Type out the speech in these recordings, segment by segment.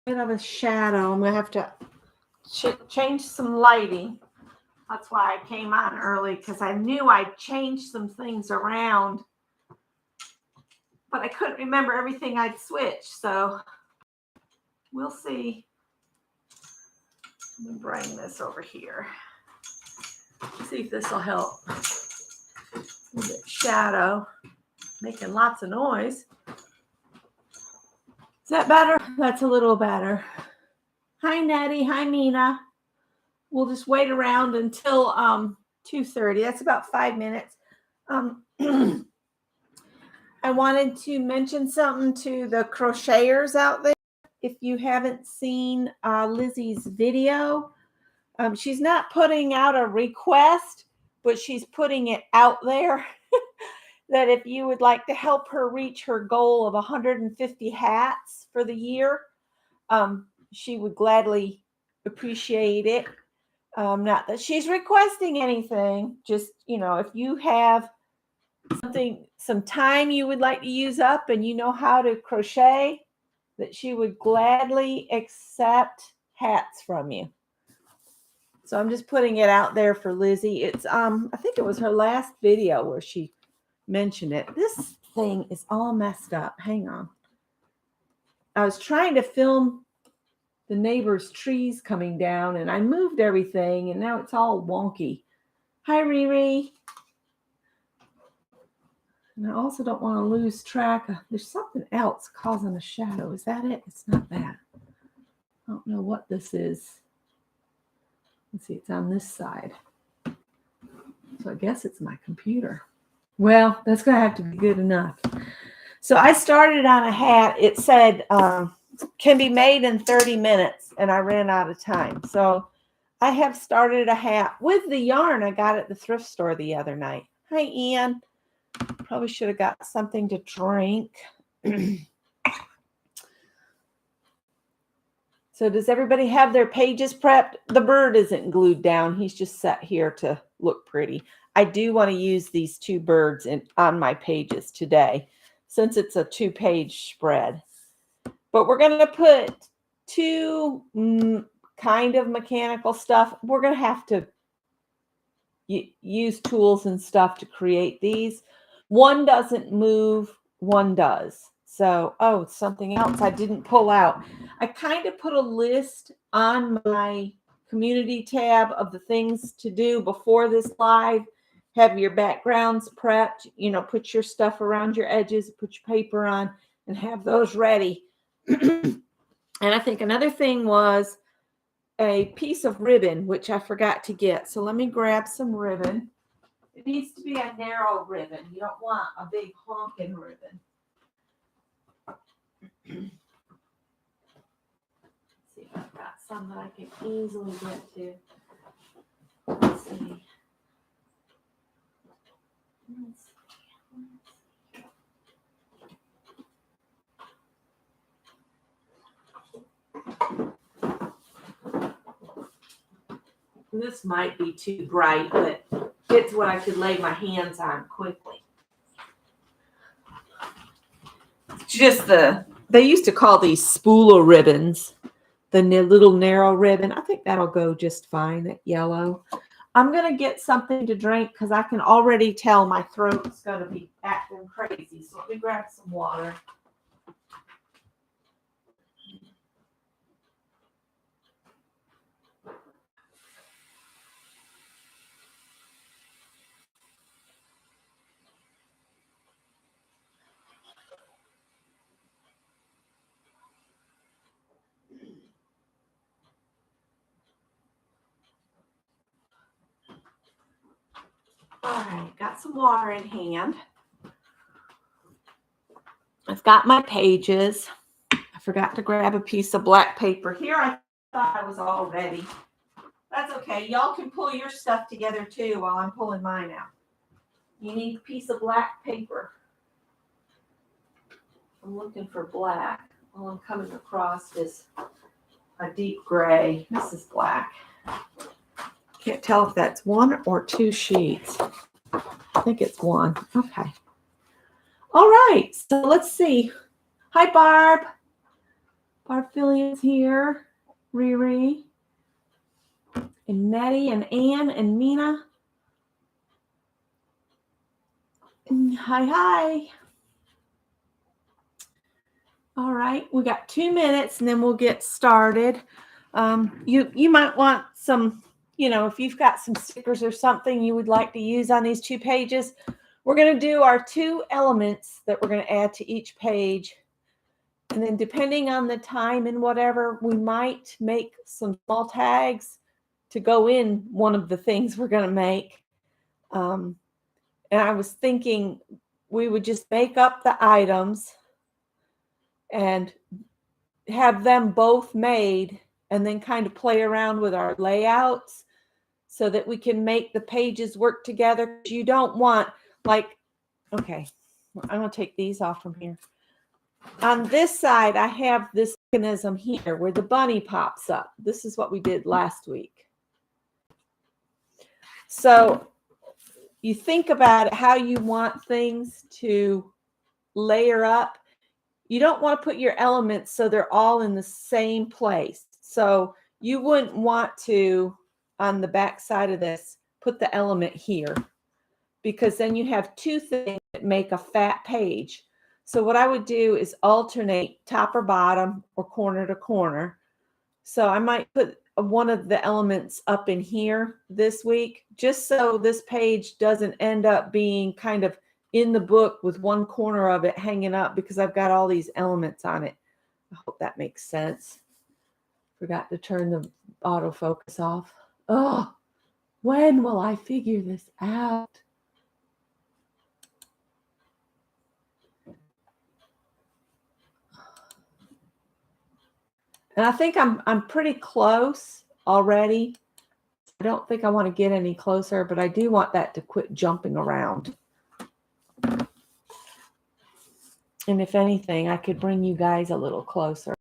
bit of a shadow. I'm going to have to change some lighting. That's why I came on early, because I knew I'd changed some things around, but I couldn't remember everything I'd switched. So we'll see. Let me bring this over here. See if this will help. A little bit shadow, making lots of noise. Is that better? That's a little better. Hi, Nettie. Hi, Mina. We'll just wait around until 2:30. That's about 5 minutes. I wanted to mention something to the crocheters out there. If you haven't seen Lizzie's video, she's not putting out a request, but she's putting it out there that if you would like to help her reach her goal of 150 hats for the year, she would gladly appreciate it. Not that she's requesting anything, just, if you have some time you would like to use up and you know how to crochet, that she would gladly accept hats from you. So I'm just putting it out there for Lizzie. It's I think it was her last video where she mentioned it. This thing is all messed up. Hang on. I was trying to film the neighbor's trees coming down, and I moved everything, and now it's all wonky. Hi, Riri. And I also don't want to lose track of, there's something else causing a shadow. Is that it? It's not that. I don't know what this is. Let's see, it's on this side. So I guess it's my computer. Well, that's going to have to be good enough. So I started on a hat. It said can be made in 30 minutes, and I ran out of time. So I have started a hat with the yarn I got at the thrift store the other night. Hi, Ian. Probably should have got something to drink. So does everybody have their pages prepped? The bird isn't glued down. He's just set here to look pretty. I do want to use these two birds on my pages today, since it's a 2-page spread. But we're going to put two kind of mechanical stuff. We're going to have to use tools and stuff to create these. One doesn't move, one does. So, something else I didn't pull out. I kind of put a list on my community tab of the things to do before this live. Have your backgrounds prepped, put your stuff around your edges, put your paper on, and have those ready. And I think another thing was a piece of ribbon, which I forgot to get. So let me grab some ribbon. It needs to be a narrow ribbon. You don't want a big honking ribbon. Let's see if I've got some that I can easily get to. Let's see. This might be too bright, but it's what I could lay my hands on quickly. Just they used to call these spooler ribbons, the little narrow ribbon. I think that'll go just fine, that yellow. I'm going to get something to drink because I can already tell my throat's going to be acting crazy. So let me grab some water. All right, got some water in hand. I've got my pages. I forgot to grab a piece of black paper. Here I thought I was all ready. That's okay. Y'all can pull your stuff together too while I'm pulling mine out. You need a piece of black paper. I'm looking for black. All I'm coming across is a deep gray. This is black. Can't tell if that's 1 or 2 sheets. I think it's 1. Okay. All right. So let's see. Hi, Barb. Barfilian's here. Riri. And Nettie and Ann and Mina. Hi, hi. All right, we got 2 minutes and then we'll get started. You might want some, if you've got some stickers or something you would like to use on these 2 pages. We're going to do our 2 elements that we're going to add to each page. And then depending on the time and whatever, we might make some small tags to go in one of the things we're going to make. And I was thinking we would just make up the items and have them both made and then kind of play around with our layouts so that we can make the pages work together. You don't want okay, I'm going to take these off from here. On this side, I have this mechanism here where the bunny pops up. This is what we did last week. So you think about how you want things to layer up. You don't want to put your elements so they're all in the same place. So you wouldn't want to, on the back side of this, put the element here, because then you have 2 things that make a fat page. So what I would do is alternate top or bottom or corner to corner. So I might put one of the elements up in here this week, just so this page doesn't end up being kind of in the book with one corner of it hanging up because I've got all these elements on it. I hope that makes sense. Forgot to turn the autofocus off. Oh, when will I figure this out? And I think I'm pretty close already. I don't think I want to get any closer, but I do want that to quit jumping around. And if anything, I could bring you guys a little closer.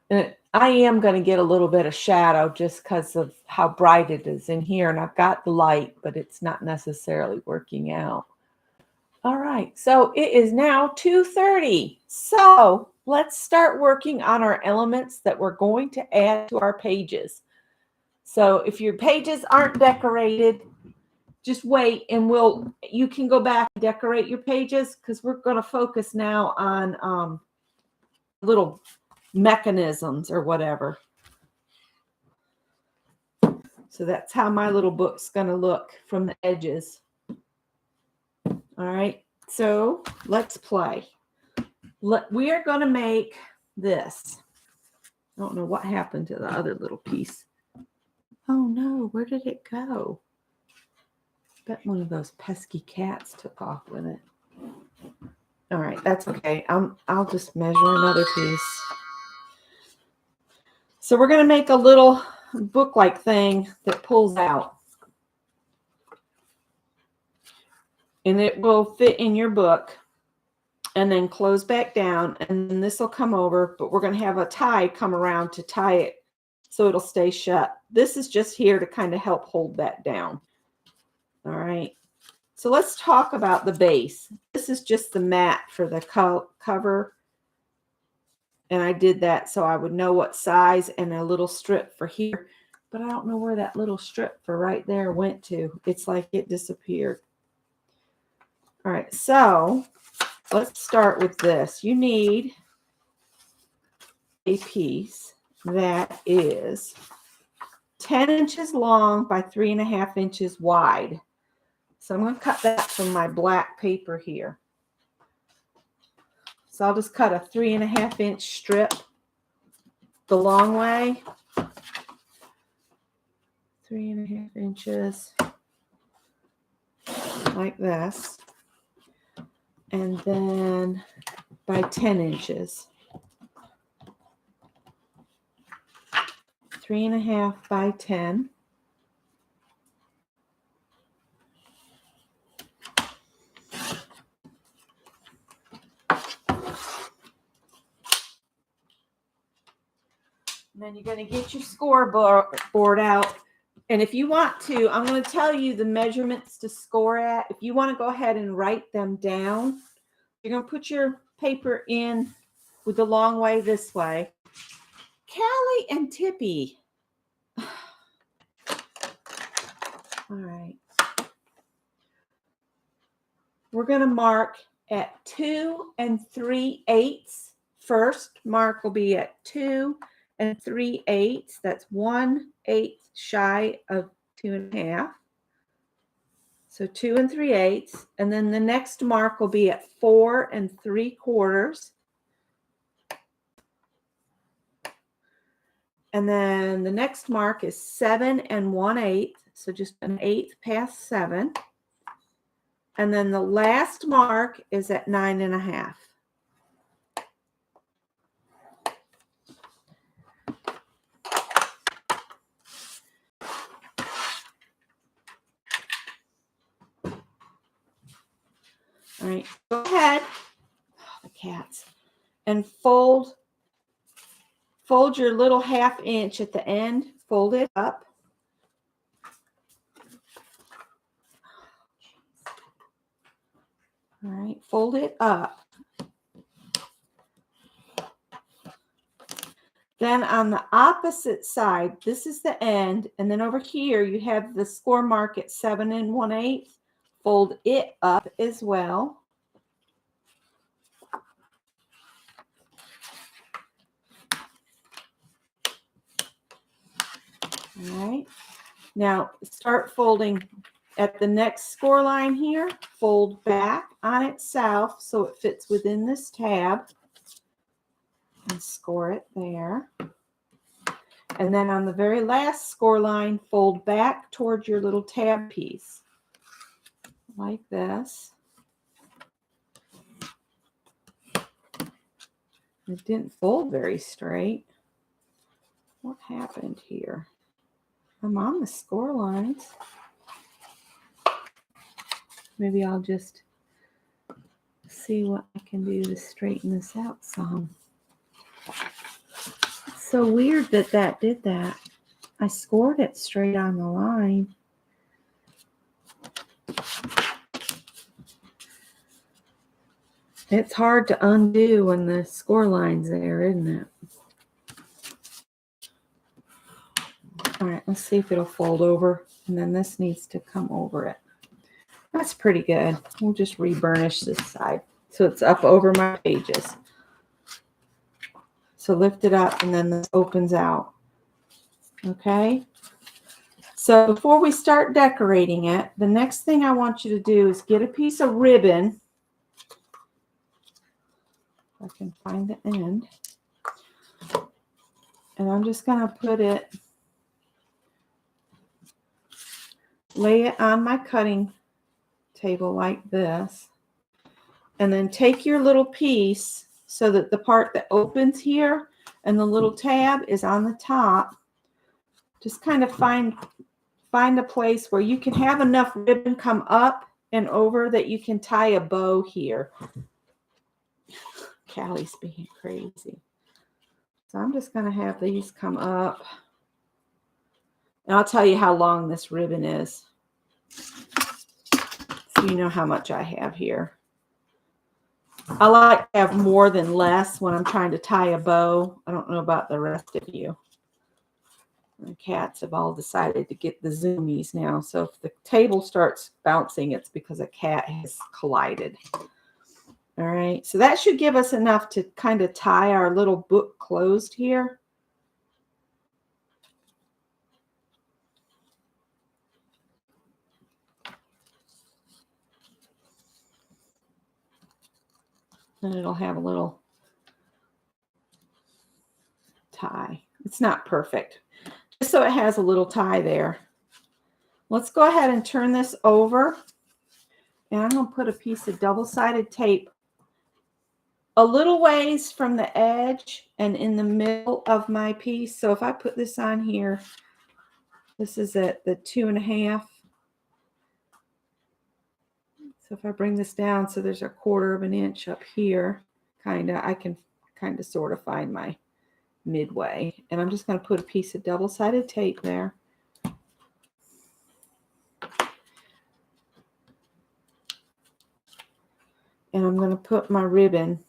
And I am going to get a little bit of shadow just because of how bright it is in here. And I've got the light, but it's not necessarily working out. All right, so it is now 2:30. So let's start working on our elements that we're going to add to our pages. So if your pages aren't decorated, just wait and you can go back and decorate your pages, because we're going to focus now on little mechanisms or whatever. So that's how my little book's going to look from the edges. All right, so let's play. We are going to make this. I don't know what happened to the other little piece. Oh no, where did it go? Bet one of those pesky cats took off with it. All right, that's okay. I'll just measure another piece. So we're going to make a little book-like thing that pulls out. And it will fit in your book and then close back down. And then this will come over, but we're going to have a tie come around to tie it so it'll stay shut. This is just here to kind of help hold that down. All right. So let's talk about the base. This is just the mat for the cover. And I did that so I would know what size, and a little strip for here. But I don't know where that little strip for right there went to. It's like it disappeared. All right, so let's start with this. You need a piece that is 10 inches long by 3.5 inches wide. So I'm going to cut that from my black paper here. So I'll just cut a 3.5 inch strip the long way. 3.5 inches like this. And then by 10 inches. 3.5 by 10. And then you're going to get your scoreboard out. And if you want to, I'm going to tell you the measurements to score at. If you want to go ahead and write them down, you're going to put your paper in with the long way this way. Callie and Tippy. All right. We're going to mark at 2 3/8. First mark will be at 2 3/8. That's 1/8 shy of 2.5. So 2 3/8. And then the next mark will be at 4 3/4. And then the next mark is 7 1/8. So just an eighth past 7. And then the last mark is at 9 1/2. All right, go ahead, the cats, and fold your little 1/2 inch at the end. Fold it up. All right, fold it up. Then on the opposite side, this is the end, and then over here you have the score mark at 7 1/8. Fold it up as well. All right. Now start folding at the next score line here. Fold back on itself so it fits within this tab. And score it there. And then on the very last score line, fold back towards your little tab piece. Like this. It didn't fold very straight. What happened here? I'm on the score lines. Maybe I'll just see what I can do to straighten this out some. It's so weird that did that. I scored it straight on the line. It's hard to undo when the score line's there, isn't it? All right, let's see if it'll fold over. And then this needs to come over it. That's pretty good. We'll just reburnish this side so it's up over my pages. So lift it up and then this opens out. Okay. So before we start decorating it, the next thing I want you to do is get a piece of ribbon. If I can find the end. And I'm just going to put it, lay it on my cutting table like this. And then take your little piece so that the part that opens here and the little tab is on the top. Just kind of find a place where you can have enough ribbon come up and over that you can tie a bow here. Callie's being crazy. So I'm just going to have these come up. And I'll tell you how long this ribbon is. So you know how much I have here. I like to have more than less when I'm trying to tie a bow. I don't know about the rest of you. The cats have all decided to get the zoomies now. So if the table starts bouncing, it's because a cat has collided. All right. So that should give us enough to kind of tie our little book closed here. And it'll have a little tie. It's not perfect. Just so it has a little tie there. Let's go ahead and turn this over. And I'm going to put a piece of double-sided tape a little ways from the edge and in the middle of my piece. So if I put this on here, this is at the 2 1/2. So if I bring this down, so there's a 1/4 of an inch up here, I can kind of sort of find my midway. And I'm just going to put a piece of double-sided tape there. And I'm going to put my ribbon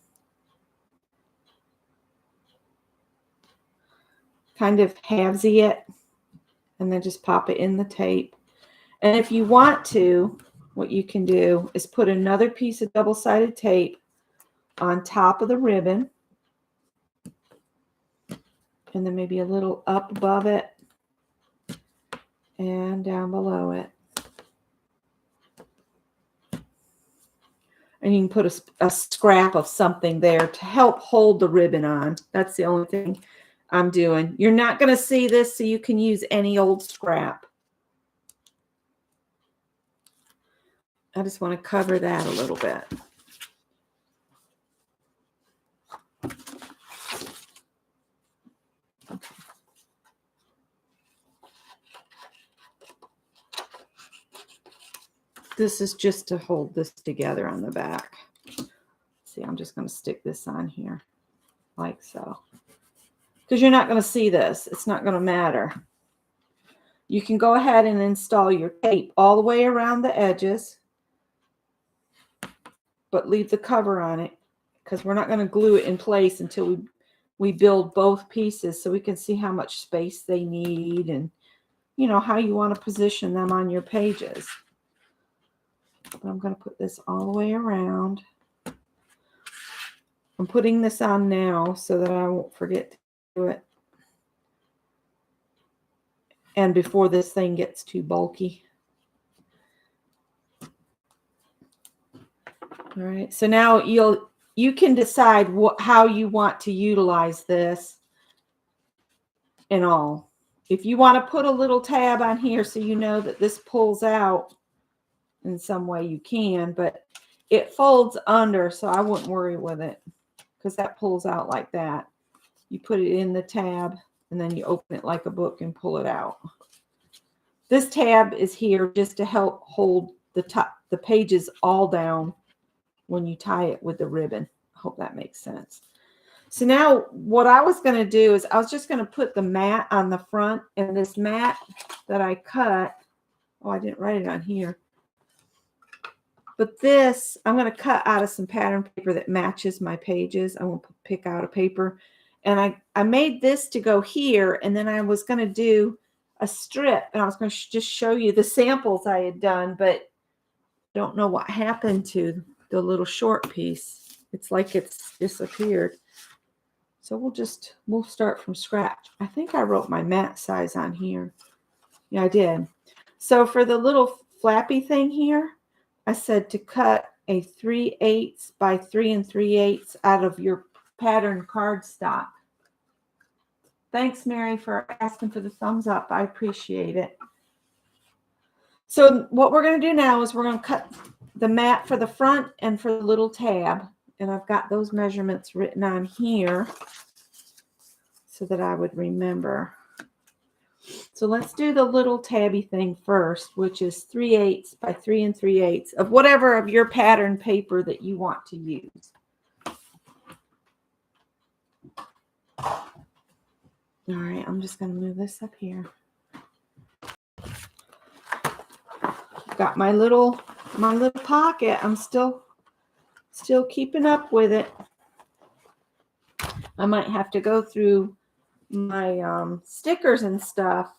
kind of halvesy it, and then just pop it in the tape. And if you want to, what you can do is put another piece of double-sided tape on top of the ribbon, and then maybe a little up above it and down below it. And you can put a scrap of something there to help hold the ribbon on. That's the only thing I'm doing. You're not going to see this, so you can use any old scrap. I just want to cover that a little bit. This is just to hold this together on the back. See, I'm just going to stick this on here like so. Because you're not going to see this. It's not going to matter. You can go ahead and install your tape all the way around the edges, but leave the cover on it because we're not going to glue it in place until we build both pieces so we can see how much space they need and, you know, how you want to position them on your pages. But I'm going to put this all the way around. I'm putting this on now so that I won't forget to do it. And before this thing gets too bulky. All right, so now you can decide how you want to utilize this and all. If you want to put a little tab on here so you know that this pulls out in some way, you can, but it folds under, so I wouldn't worry with it because that pulls out like that. You put it in the tab and then you open it like a book and pull it out. This tab is here just to help hold the pages all down when you tie it with the ribbon. I hope that makes sense. So now what I was going to do is I was just going to put the mat on the front, and this mat that I cut, oh, I didn't write it on here. But this, I'm going to cut out of some pattern paper that matches my pages. I won't pick out a paper. And I made this to go here, and then I was going to do a strip, and I was going to just show you the samples I had done, but I don't know what happened to the little short piece. It's like it's disappeared. So we'll start from scratch. I think I wrote my mat size on here. Yeah, I did. So for the little flappy thing here, I said to cut a 3/8 by 3 3/8 out of your pattern cardstock. Thanks, Mary, for asking for the thumbs up. I appreciate it. So what we're going to do now is we're going to cut the mat for the front and for the little tab. And I've got those measurements written on here so that I would remember. So let's do the little tabby thing first, which is 3/8 by 3 3/8 of whatever of your pattern paper that you want to use. All right, I'm just going to move this up here. Got my little pocket. I'm still keeping up with it. I might have to go through my stickers and stuff.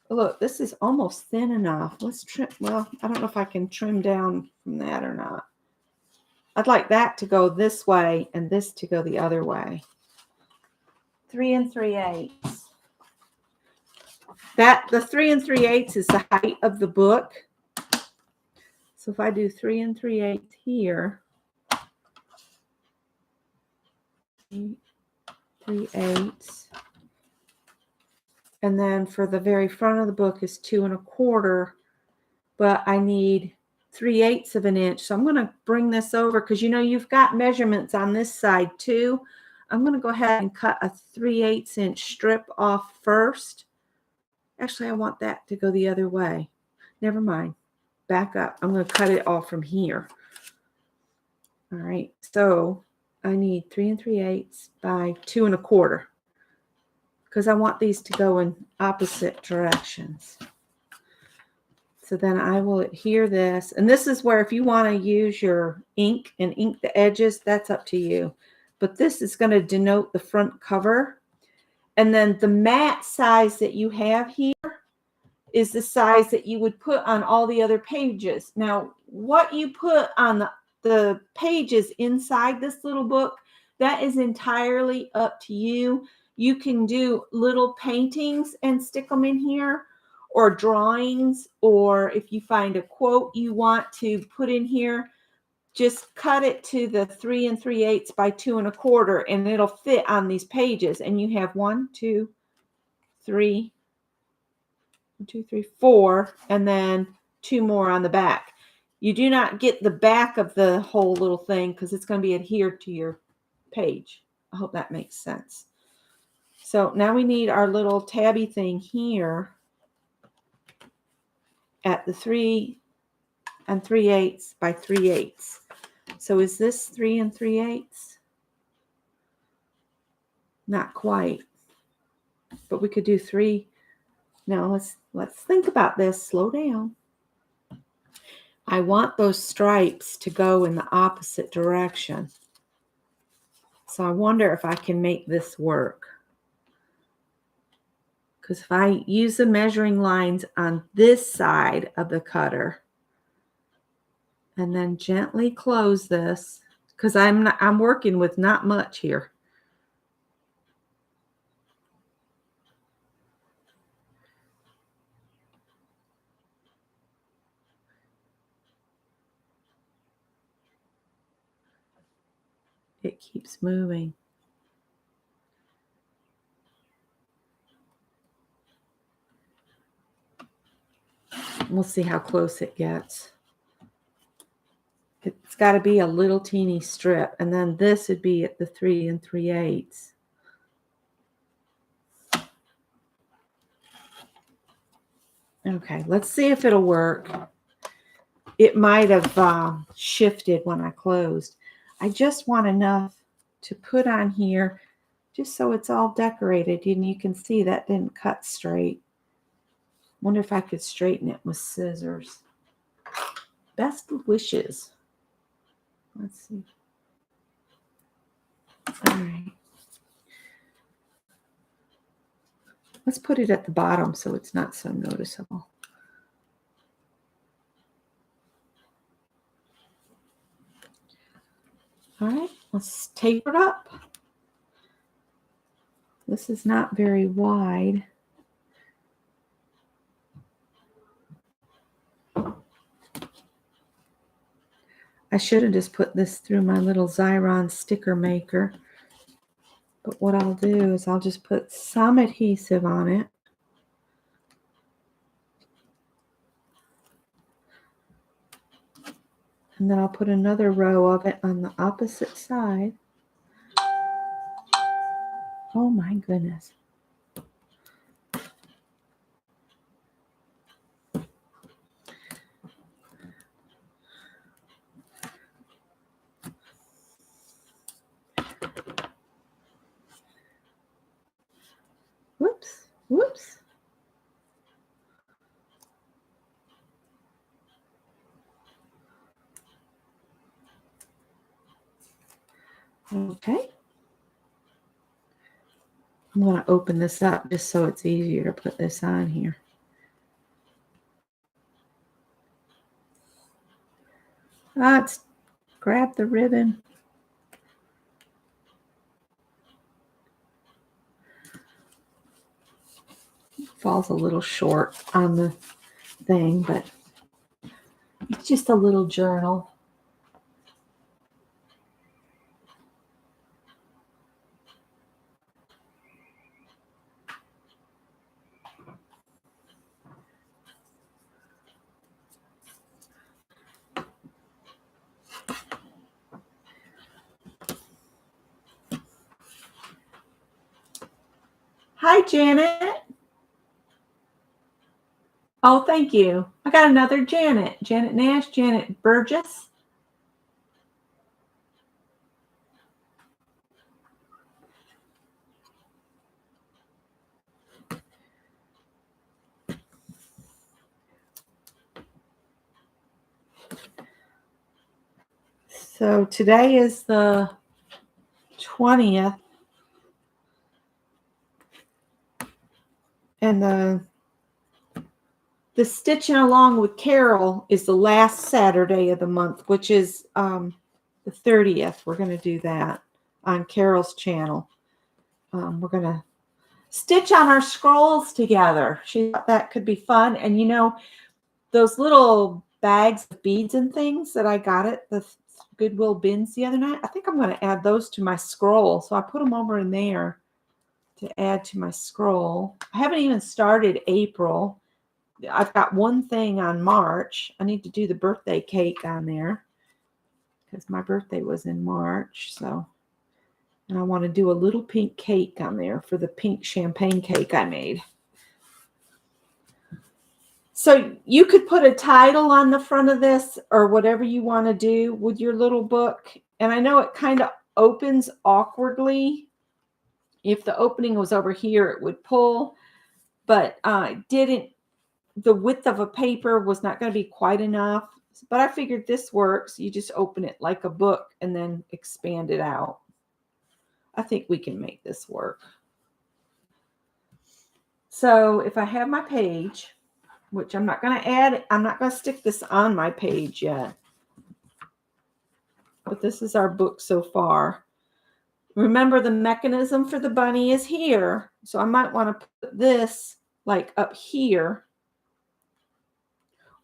Look, this is almost thin enough. Let's trim. Well, I don't know if I can trim down from that or not. I'd like that to go this way and this to go the other way. 3 3/8. The 3 3/8 is the height of the book. So if I do 3 3/8 here, 3/8, and then for the very front of the book is 2 1/4, but I need 3/8 of an inch. So I'm going to bring this over because you know you've got measurements on this side too. I'm going to go ahead and cut a 3/8 inch strip off first. Actually, I want that to go the other way. Never mind. Back up. I'm going to cut it off from here. All right. So I need 3 3/8 by 2 1/4 because I want these to go in opposite directions. So then I will adhere this. And this is where if you want to use your ink and ink the edges, that's up to you. But this is going to denote the front cover. And then the mat size that you have here is the size that you would put on all the other pages. Now, what you put on the pages inside this little book, that is entirely up to you. You can do little paintings and stick them in here, or drawings, or if you find a quote you want to put in here, just cut it to the 3 3/8 by 2 1/4, and it'll fit on these pages. And you have 1, 2, 3, 1, 2, 3, 4, and then 2 more on the back. You do not get the back of the whole little thing because it's going to be adhered to your page. I hope that makes sense. So now we need our little tabby thing here at the 3 3/8 by 3/8. So is this 3 3/8? Not quite, but we could do 3. Now let's think about this. Slow down. I want those stripes to go in the opposite direction. So I wonder if I can make this work. Because if I use the measuring lines on this side of the cutter and then gently close this, because I'm working with not much here. It keeps moving. We'll see how close it gets. It's got to be a little teeny strip, and then this would be at the 3 3/8. Okay, let's see if it'll work. It might have shifted when I closed. I just want enough to put on here just so it's all decorated, and you can see that didn't cut straight. Wonder if I could straighten it with scissors. Best wishes. Let's see. All right. Let's put it at the bottom so it's not so noticeable. All right, let's taper it up. This is not very wide. I should have just put this through my little Xyron sticker maker. But what I'll do is I'll just put some adhesive on it. And then I'll put another row of it on the opposite side. Oh my goodness. Whoops, whoops. Okay. I'm going to open this up just so it's easier to put this on here. Let's grab the ribbon. Falls a little short on the thing, but it's just a little journal. Hi, Janet. Oh, thank you. I got another Janet. Janet Nash, Janet Burgess. So today is the 20th. And the Stitching Along with Carol is the last Saturday of the month, which is the 30th. We're going to do that on Carol's channel. We're going to stitch on our scrolls together. She thought that could be fun. And you know, those little bags of beads and things that I got at the Goodwill bins the other night, I think I'm going to add those to my scroll. So I put them over in there to add to my scroll. I haven't even started April. I've got one thing on March. I need to do the birthday cake on there because my birthday was in March. So, and I want to do a little pink cake on there for the pink champagne cake I made. So you could put a title on the front of this or whatever you want to do with your little book. And I know it kind of opens awkwardly. If the opening was over here, it would pull, but didn't. The width of a paper was not going to be quite enough, but I figured this works. You just open it like a book and then expand it out. I think we can make this work. So if I have my page, which I'm not going to add, I'm not going to stick this on my page yet, but this is our book so far. Remember, the mechanism for the bunny is here. So I might want to put this like up here,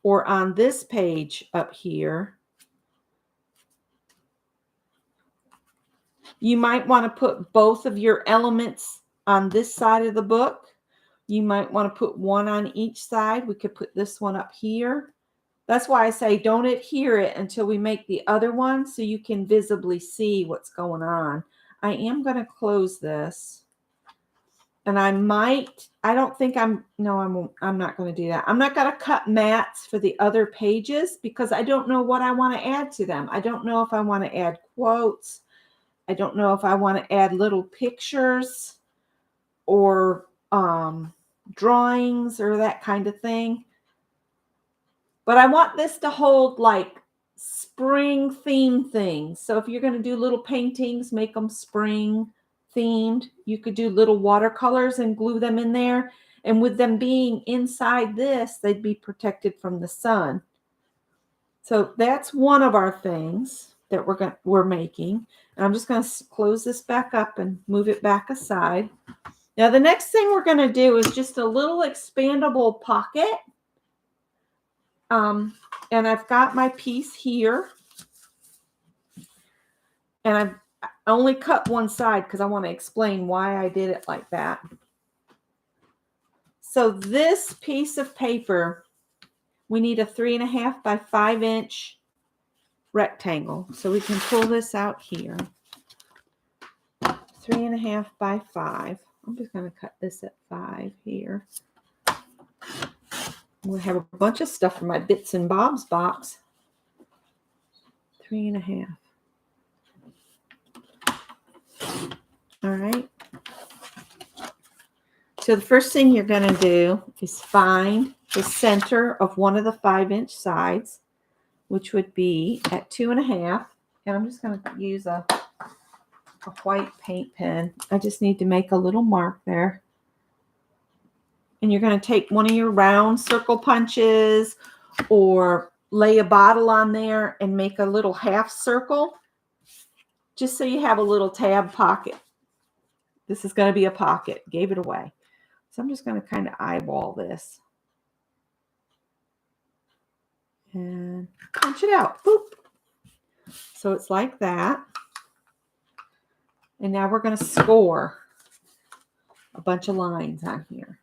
or on this page up here. You might want to put both of your elements on this side of the book. You might want to put one on each side. We could put this one up here. That's why I say don't adhere it until we make the other one so you can visibly see what's going on. I am going to close this. And I'm not going to do that. I'm not going to cut mats for the other pages because I don't know what I want to add to them. I don't know if I want to add quotes. I don't know if I want to add little pictures or drawings or that kind of thing. But I want this to hold like spring theme things. So if you're going to do little paintings, make them spring themed. You could do little watercolors and glue them in there. And with them being inside this, they'd be protected from the sun. So that's one of our things that we're making. And I'm just going to close this back up and move it back aside. Now the next thing we're going to do is just a little expandable pocket. And I've got my piece here. And I've only cut one side because I want to explain why I did it like that. So this piece of paper, we need a 3.5 by 5 inch rectangle. So we can pull this out here. 3.5 by 5. I'm just going to cut this at 5 here. We'll have a bunch of stuff for my bits and bobs box. 3.5. All right. So the first thing you're going to do is find the center of one of the 5 inch sides, which would be at 2.5. And I'm just going to use a white paint pen. I just need to make a little mark there. And you're going to take one of your round circle punches or lay a bottle on there and make a little half circle, just so you have a little tab pocket. This is going to be a pocket. Gave it away. So I'm just going to kind of eyeball this. And punch it out. Boop. So it's like that. And now we're going to score a bunch of lines on here.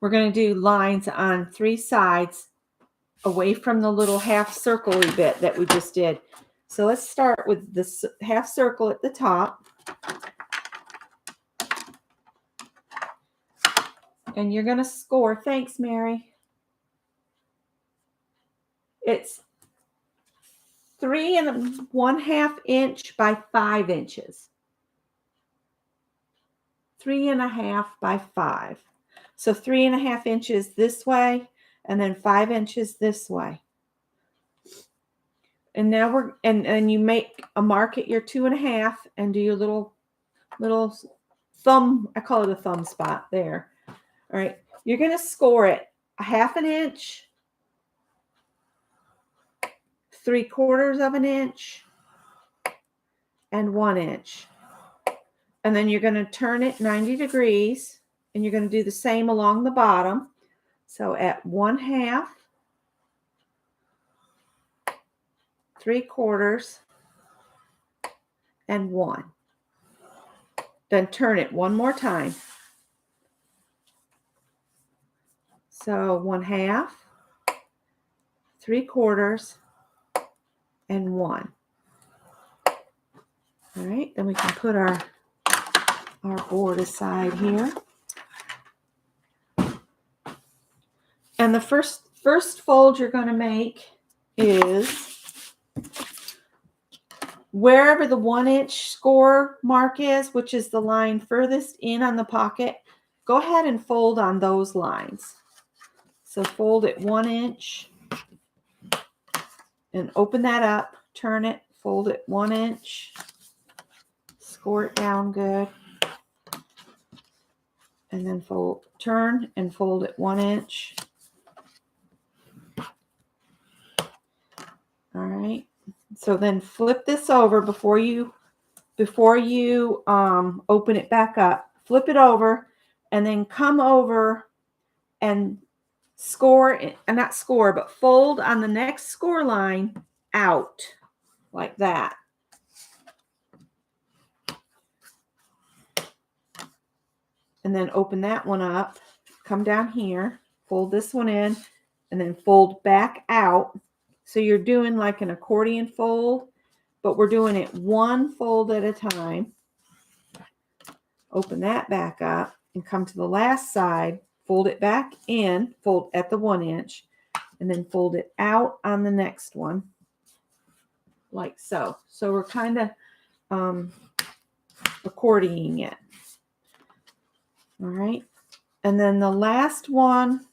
We're going to do lines on 3 sides away from the little half circle-y bit that we just did. So let's start with this half circle at the top. And you're going to score. Thanks, Mary. It's 3.5 inch by 5 inches. 3.5 by 5. So 3.5 inches this way, and then 5 inches this way. And now and you make a mark at your 2.5 and do your little little thumb, I call it a thumb spot there. All right, you're going to score it 1/2 inch, 3/4 of an inch, and 1 inch. And then you're going to turn it 90 degrees, and you're going to do the same along the bottom. So at 1/2, 3/4, and 1. Then turn it one more time. So 1/2, 3/4, and 1. All right, then we can put our board aside here. And the first fold you're going to make is wherever the 1 inch score mark is, which is the line furthest in on the pocket, go ahead and fold on those lines. So fold it 1 inch and open that up, turn it, fold it 1 inch, score it down good, and then turn and fold it 1 inch. All right. So then flip this over before you open it back up. Flip it over and then come over and score, and not score, but fold on the next score line out like that. And then open that one up, come down here, fold this one in, and then fold back out. So you're doing like an accordion fold, but we're doing it one fold at a time. Open that back up and come to the last side, fold it back in, fold at the 1 inch, and then fold it out on the next one, like so. So we're kind of accordioning it. All right. And then the last one,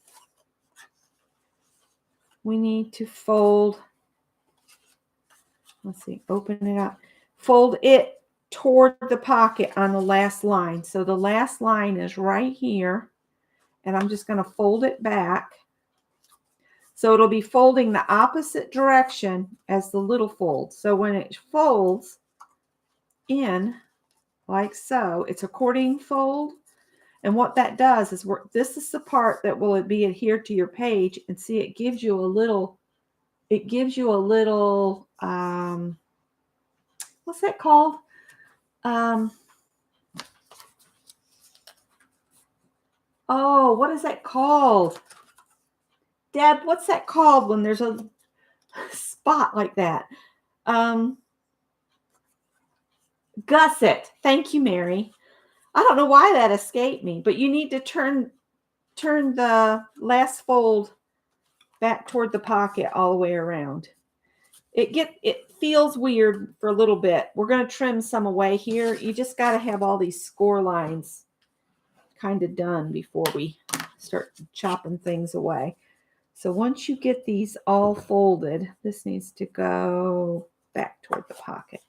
we need to fold, let's see, open it up, fold it toward the pocket on the last line. So the last line is right here, and I'm just going to fold it back. So it'll be folding the opposite direction as the little fold. So when it folds in like so, it's accordion fold. And what that does is this is the part that will be adhered to your page, and see, it gives you a little, what's that called? Oh, what is that called? Deb, what's that called when there's a spot like that? Gusset. Thank you, Mary. I don't know why that escaped me, but you need to turn the last fold back toward the pocket all the way around. It feels weird for a little bit. We're going to trim some away here. You just got to have all these score lines kind of done before we start chopping things away. So once you get these all folded, this needs to go back toward the pocket.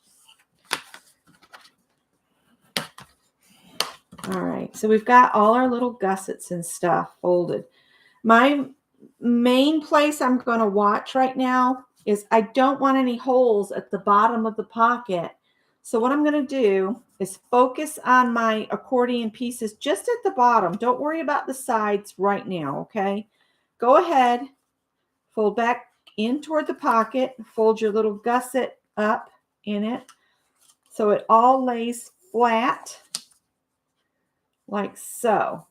All right, so we've got all our little gussets and stuff folded. My main place I'm going to watch right now is I don't want any holes at the bottom of the pocket. So what I'm going to do is focus on my accordion pieces just at the bottom. Don't worry about the sides right now, okay? Go ahead, fold back in toward the pocket, fold your little gusset up in it so it all lays flat like so.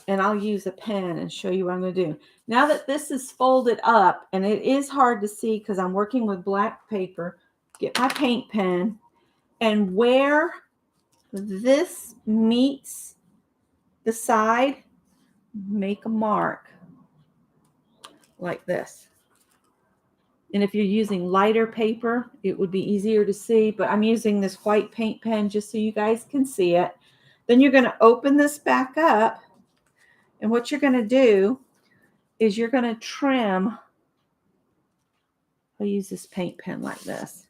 And I'll use a pen and show you what I'm going to do. Now that this is folded up, and it is hard to see because I'm working with black paper, get my paint pen, and where this meets the side, make a mark like this. And if you're using lighter paper, it would be easier to see, but I'm using this white paint pen just so you guys can see it. Then you're going to open this back up, and what you're going to do is you're going to trim. I'll use this paint pen like this,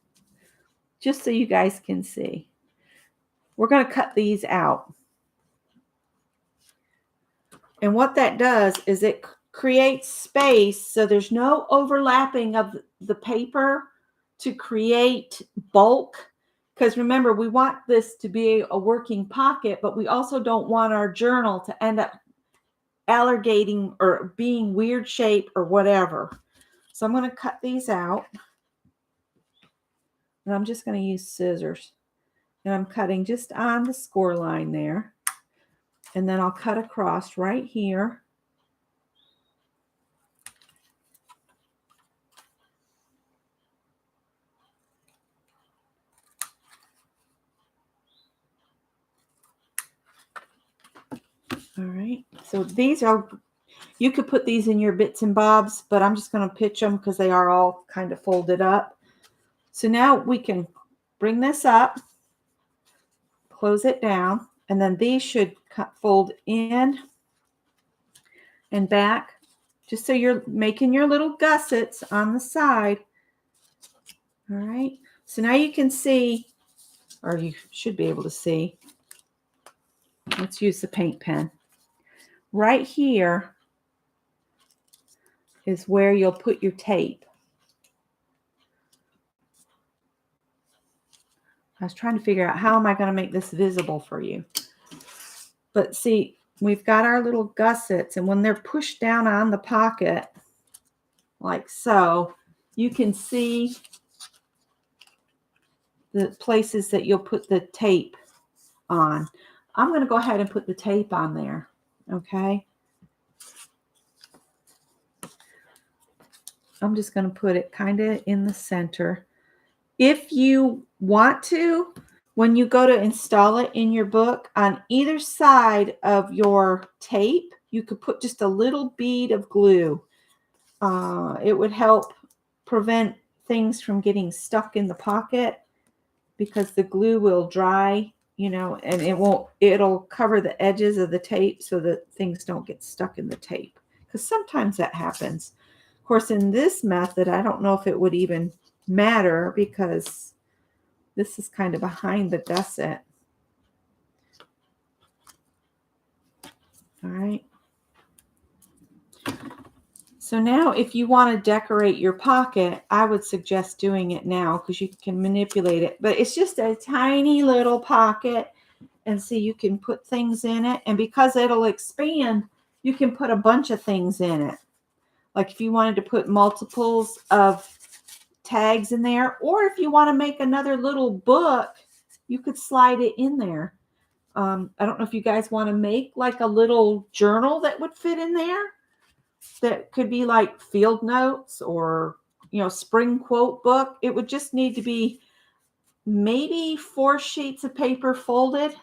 just so you guys can see. we're going to cut these out. And what that does is it creates space so there's no overlapping of the paper to create bulk. Because remember, we want this to be a working pocket, but we also don't want our journal to end up alligating or being weird shape or whatever. So I'm going to cut these out. And I'm just going to use scissors. And I'm cutting just on the score line there. And then I'll cut across right here. All right. So these are, you could put these in your bits and bobs, but I'm just going to pitch them because they are all kind of folded up. So now we can bring this up, close it down, and then these should fold in and back, just so you're making your little gussets on the side. All right. So now you can see, or you should be able to see. Let's use the paint pen. Right here is where you'll put your tape. I was trying to figure out how am I going to make this visible for you. But see, we've got our little gussets, and when they're pushed down on the pocket, like so, you can see the places that you'll put the tape on. I'm going to go ahead and put the tape on there, okay? I'm just going to put it kind of in the center. If you want to, when you go to install it in your book, on either side of your tape, you could put just a little bead of glue. It would help prevent things from getting stuck in the pocket because the glue will dry, you know, and it'll cover the edges of the tape so that things don't get stuck in the tape. Because sometimes that happens. Of course, in this method, I don't know if it would even matter because this is kind of behind the gusset. All right. So now if you want to decorate your pocket, I would suggest doing it now because you can manipulate it. But it's just a tiny little pocket. And so you can put things in it. And because it'll expand, you can put a bunch of things in it. Like if you wanted to put multiples of tags in there, or if you want to make another little book, you could slide it in there. I don't know if you guys want to make like a little journal that would fit in there. That could be like field notes or, you know, spring quote book. It would just need to be maybe 4 sheets of paper folded.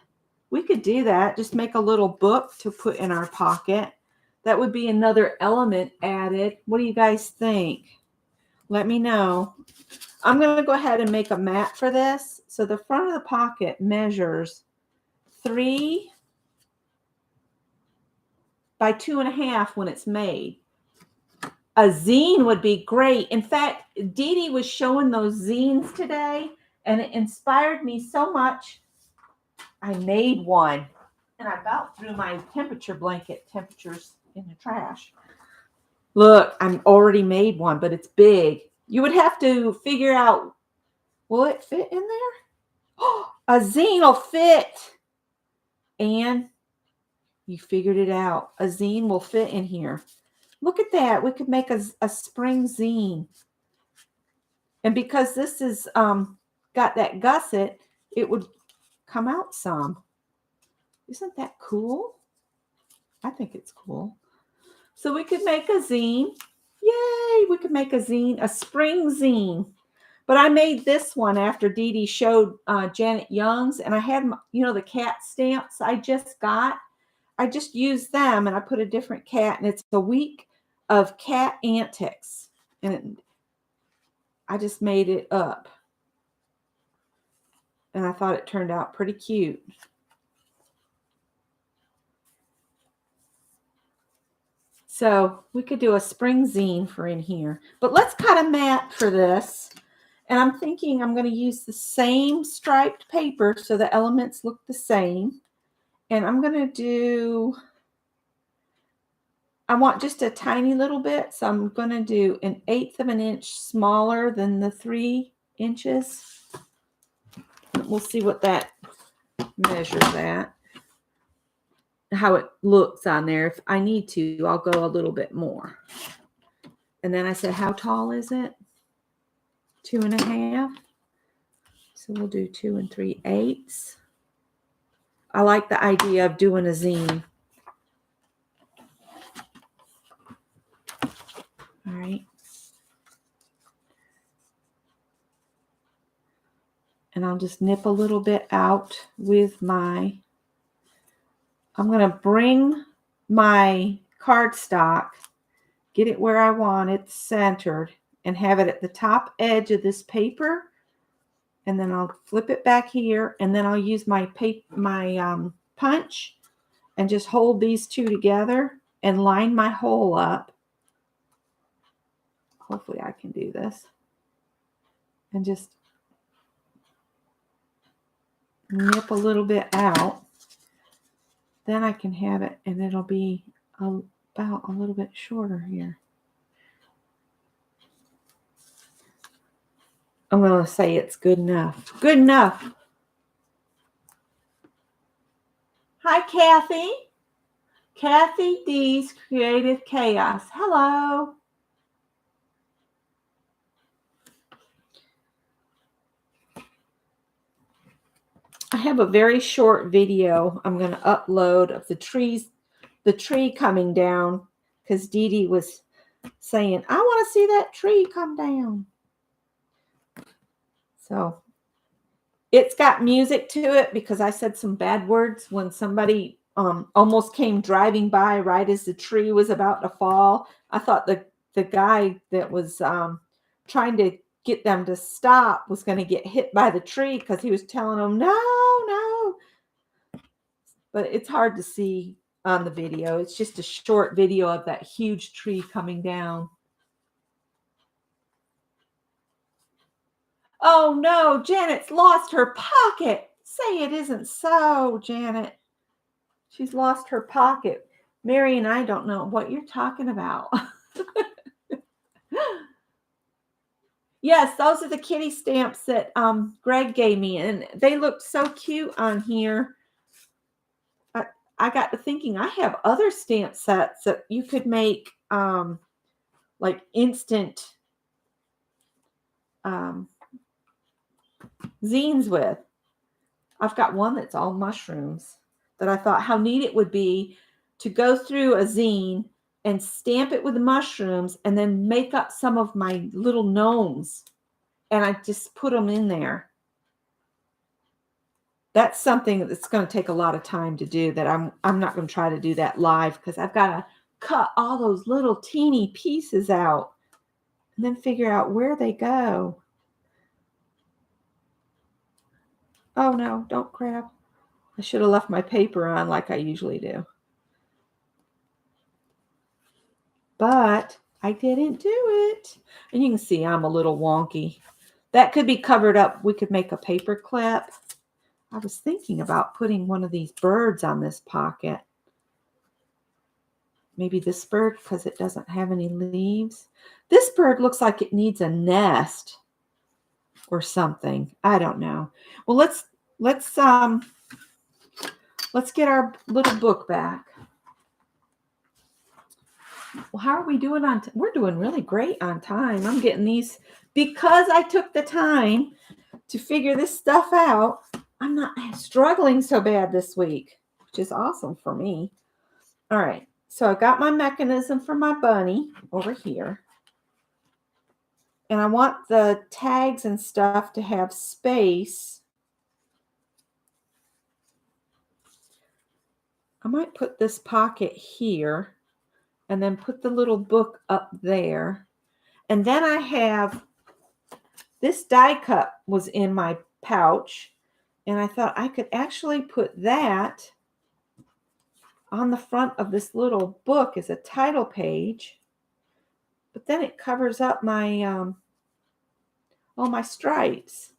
We could do that. Just make a little book to put in our pocket. That would be another element added. What do you guys think? Let me know. I'm going to go ahead and make a mat for this. So the front of the pocket measures 3 by 2.5 when it's made. A zine would be great. In fact, Dee Dee was showing those zines today, and it inspired me so much. I made one, and I about threw my temperature blanket temperatures in the trash. Look, I'm already made one, but it's big. You would have to figure out, will it fit in there? Oh, a zine will fit. And you figured it out. A zine will fit in here. Look at that. We could make a spring zine. And because this is got that gusset, it would come out some. Isn't that cool? I think it's cool. So we could make a zine. Yay! We could make a zine, a spring zine. But I made this one after Dee Dee showed Janet Young's, and I had, you know, the cat stamps I just got. I just used them, and I put a different cat, and it's a week of cat antics. And I just made it up. And I thought it turned out pretty cute. So we could do a spring zine for in here. But let's cut a mat for this. And I'm thinking I'm going to use the same striped paper so the elements look the same. And I'm going to do, I want just a tiny little bit. So I'm going to do 1/8 of an inch smaller than the 3 inches. We'll see what that measures at, how it looks on there. If I need to, I'll go a little bit more. And then I said, how tall is it? 2.5. So we'll do 2 3/8. I like the idea of doing a zine. All right. And I'll just nip a little bit out with my, I'm going to bring my cardstock, get it where I want it centered, and have it at the top edge of this paper. And then I'll flip it back here, and then I'll use my punch and just hold these two together and line my hole up. Hopefully I can do this. And just nip a little bit out. Then I can have it, and it'll be about a little bit shorter here. I'm going to say it's good enough. Good enough. Hi, Kathy. Kathy D's Creative Chaos. Hello. I have a very short video I'm going to upload of the tree coming down, because Dee Dee was saying, I want to see that tree come down. So it's got music to it because I said some bad words when somebody almost came driving by right as the tree was about to fall. I thought the guy that was trying to get them to stop was going to get hit by the tree because he was telling them, no. But it's hard to see on the video. It's just a short video of that huge tree coming down. Oh no, Janet's lost her pocket. Say it isn't so, Janet. She's lost her pocket. Mary and I don't know what you're talking about. Yes, those are the kitty stamps that Greg gave me, and they looked so cute on here. I got to thinking, I have other stamp sets that you could make like instant zines with. I've got one that's all mushrooms that I thought how neat it would be to go through a zine and stamp it with the mushrooms and then make up some of my little gnomes, and I just put them in there. That's something that's going to take a lot of time to do, that I'm not going to try to do that live because I've got to cut all those little teeny pieces out and then figure out where they go. Oh no, don't grab. I should have left my paper on like I usually do. But I didn't do it. And you can see I'm a little wonky. That could be covered up. We could make a paper clip. I was thinking about putting one of these birds on this pocket. Maybe this bird, because it doesn't have any leaves. This bird looks like it needs a nest or something. I don't know. Well, let's get our little book back. Well, how are we doing on? We're doing really great on time. I'm getting these because I took the time to figure this stuff out. I'm not struggling so bad this week, which is awesome for me. All right. So I got my mechanism for my bunny over here. And I want the tags and stuff to have space. I might put this pocket here and then put the little book up there. And then I have this die cut was in my pouch. And I thought I could actually put that on the front of this little book as a title page. But then it covers up my, Oh, my stripes.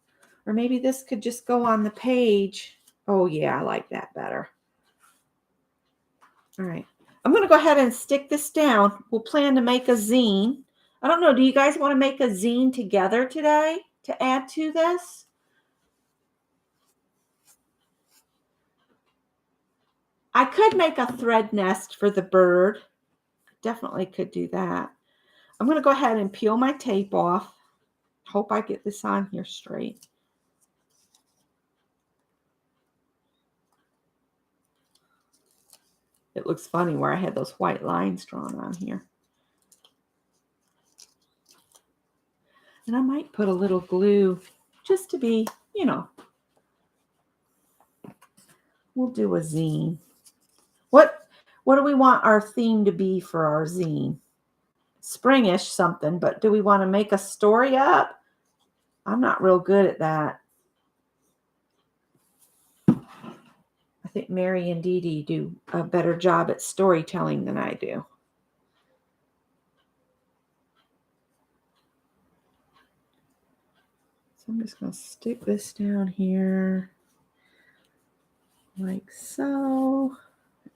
Or maybe this could just go on the page. Oh, yeah, I like that better. All right. I'm going to go ahead and stick this down. We'll plan to make a zine. I don't know. Do you guys want to make a zine together today to add to this? I could make a thread nest for the bird. Definitely could do that. I'm going to go ahead and peel my tape off. Hope I get this on here straight. It looks funny where I had those white lines drawn on here. And I might put a little glue just to be, you know. We'll do a zine. What do we want our theme to be for our zine? Springish something, but do we want to make a story up? I'm not real good at that. I think Mary and Dee Dee do a better job at storytelling than I do. So I'm just going to stick this down here like so.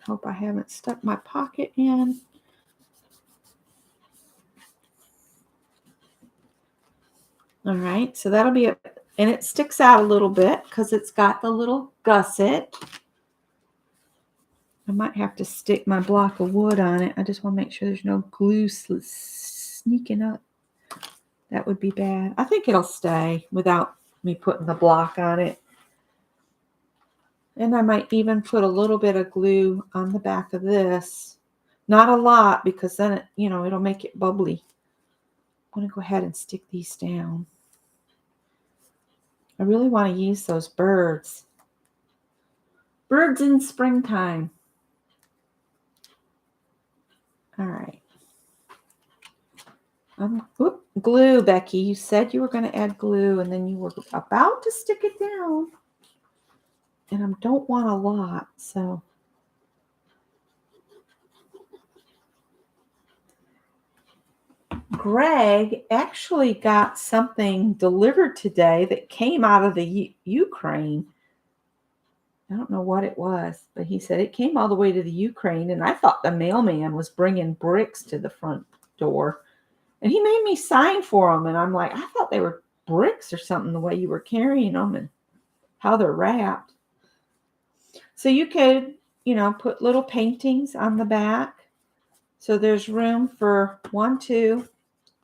Hope I haven't stuck my pocket in. All right, so that'll be it. And it sticks out a little bit because it's got the little gusset. I might have to stick my block of wood on it. I just want to make sure there's no glue sneaking up. That would be bad. I think it'll stay without me putting the block on it. And I might even put a little bit of glue on the back of this. Not a lot because then it, it'll make it bubbly. I'm going to go ahead and stick these down. I really want to use those birds. Birds in springtime. All right. Glue, Becky. You said you were going to add glue and then you were about to stick it down. And I don't want a lot, so. Greg actually got something delivered today that came out of the Ukraine. I don't know what it was, but he said it came all the way to the Ukraine, and I thought the mailman was bringing bricks to the front door. And he made me sign for them, and I'm like, I thought they were bricks or something, the way you were carrying them and how they're wrapped. So you could, put little paintings on the back. So there's room for 1, 2,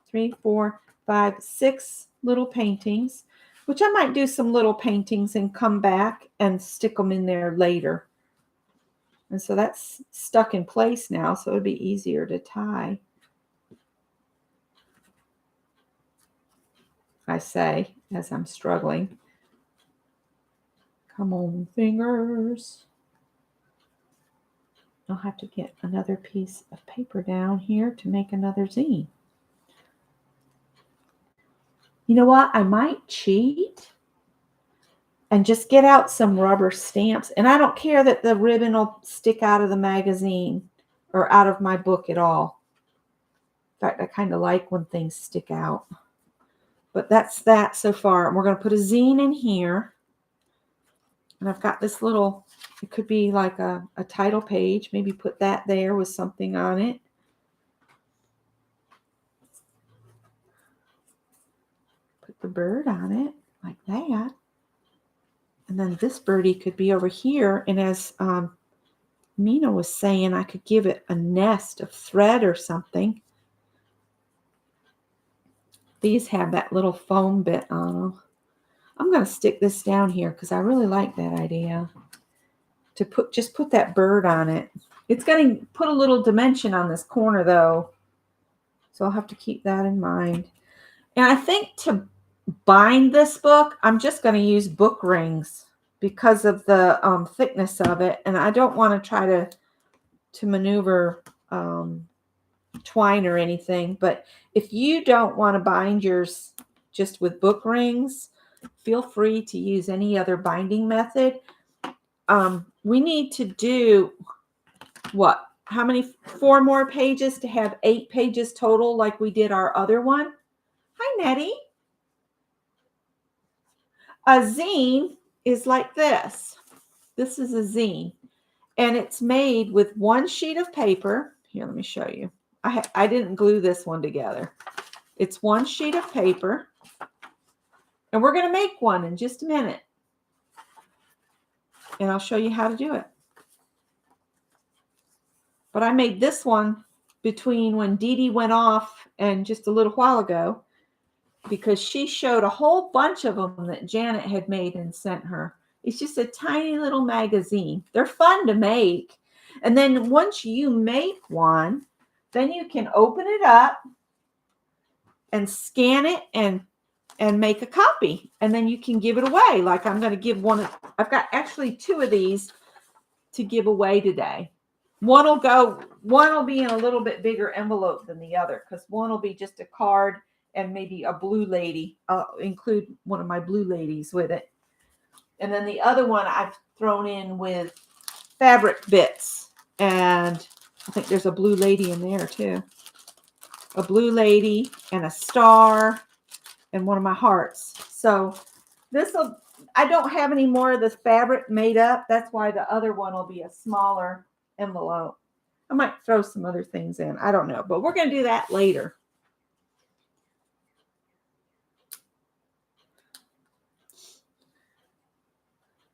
3, 4, 5, 6 little paintings, which I might do some little paintings and come back and stick them in there later. And so that's stuck in place now, so it'd be easier to tie. I say, as I'm struggling. Come on, fingers. I'll have to get another piece of paper down here to make another zine. You know what? I might cheat and just get out some rubber stamps. And I don't care that the ribbon will stick out of the magazine or out of my book at all. In fact, I kind of like when things stick out. But that's that so far. And we're going to put a zine in here. And I've got this little, it could be like a title page. Maybe put that there with something on it. Put the bird on it like that. And then this birdie could be over here. And as Mina was saying, I could give it a nest of thread or something. These have that little foam bit on them. I'm going to stick this down here because I really like that idea. To just put that bird on it. It's going to put a little dimension on this corner though. So I'll have to keep that in mind. And I think to bind this book, I'm just going to use book rings because of the thickness of it. And I don't want to try to maneuver twine or anything. But if you don't want to bind yours just with book rings, feel free to use any other binding method. We need to do what? How many? 4 more pages to have 8 pages total like we did our other one. Hi, Nettie. A zine is like this. This is a zine. And it's made with one sheet of paper. Here, let me show you. I didn't glue this one together. It's one sheet of paper. And we're going to make one in just a minute. And I'll show you how to do it. But I made this one between when Dee Dee went off and just a little while ago, because she showed a whole bunch of them that Janet had made and sent her. It's just a tiny little magazine. They're fun to make. And then once you make one, then you can open it up and scan it and make a copy. And then you can give it away. Like I'm going to give one. I've got actually 2 of these to give away today. One will be in a little bit bigger envelope than the other, because one will be just a card and maybe a blue lady. I'll include one of my blue ladies with it. And then the other one I've thrown in with fabric bits. And I think there's a blue lady in there too. A blue lady and a star and one of my hearts. So I don't have any more of this fabric made up. That's why the other one will be a smaller envelope. I might throw some other things in. I don't know, but we're going to do that later.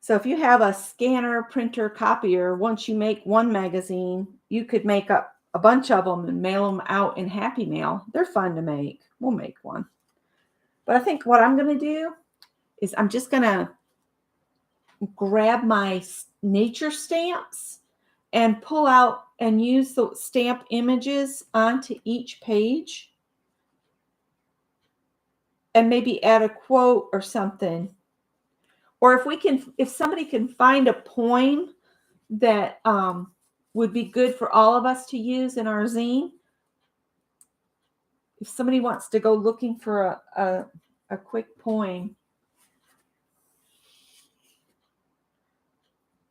So if you have a scanner, printer, copier, once you make one magazine, you could make up a bunch of them and mail them out in Happy Mail. They're fun to make. We'll make one. But I think what I'm going to do is I'm just going to grab my nature stamps and pull out and use the stamp images onto each page. And maybe add a quote or something. Or if somebody can find a poem that would be good for all of us to use in our zine. If somebody wants to go looking for a quick poem.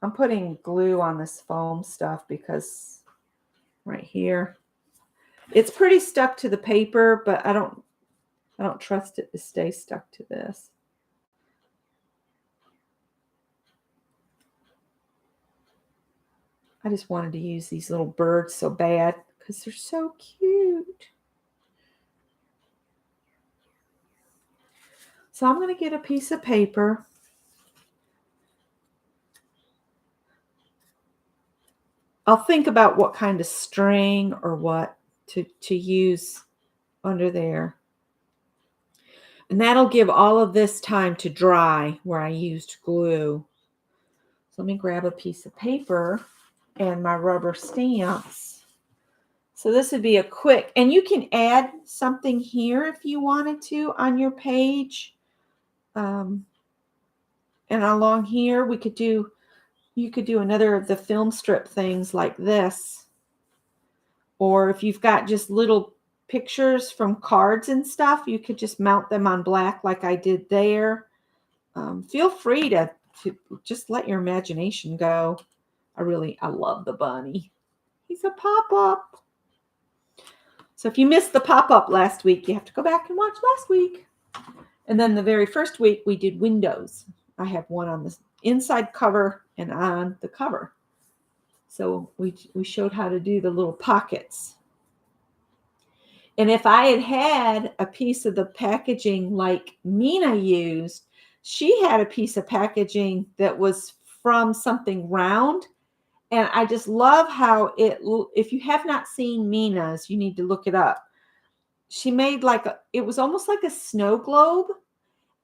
I'm putting glue on this foam stuff because right here, it's pretty stuck to the paper, but I don't trust it to stay stuck to this. I just wanted to use these little birds so bad because they're so cute. So I'm going to get a piece of paper. I'll think about what kind of string or what to use under there. And that'll give all of this time to dry where I used glue. So let me grab a piece of paper and my rubber stamps. So this would be a quick, and you can add something here if you wanted to on your page. And along here, you could do another of the film strip things like this. Or if you've got just little pictures from cards and stuff, you could just mount them on black like I did there. Feel free to just let your imagination go. I love the bunny. He's a pop-up. So if you missed the pop-up last week, you have to go back and watch last week. And then the very first week, we did windows. I have one on the inside cover and on the cover. So we showed how to do the little pockets. And if I had a piece of the packaging like Mina used, she had a piece of packaging that was from something round. And I just love how if you have not seen Mina's, you need to look it up. She made it was almost like a snow globe,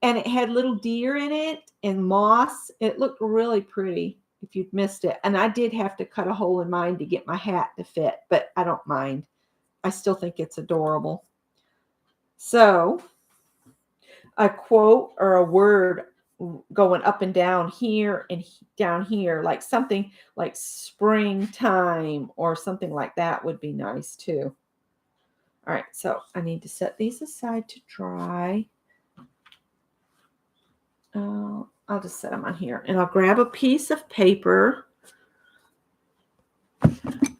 and it had little deer in it and moss. It looked really pretty if you'd missed it. And I did have to cut a hole in mine to get my hat to fit, but I don't mind. I still think it's adorable. So a quote or a word going up and down here and down here, like something like springtime or something like that would be nice too. All right, so I need to set these aside to dry. I'll just set them on here, and I'll grab a piece of paper.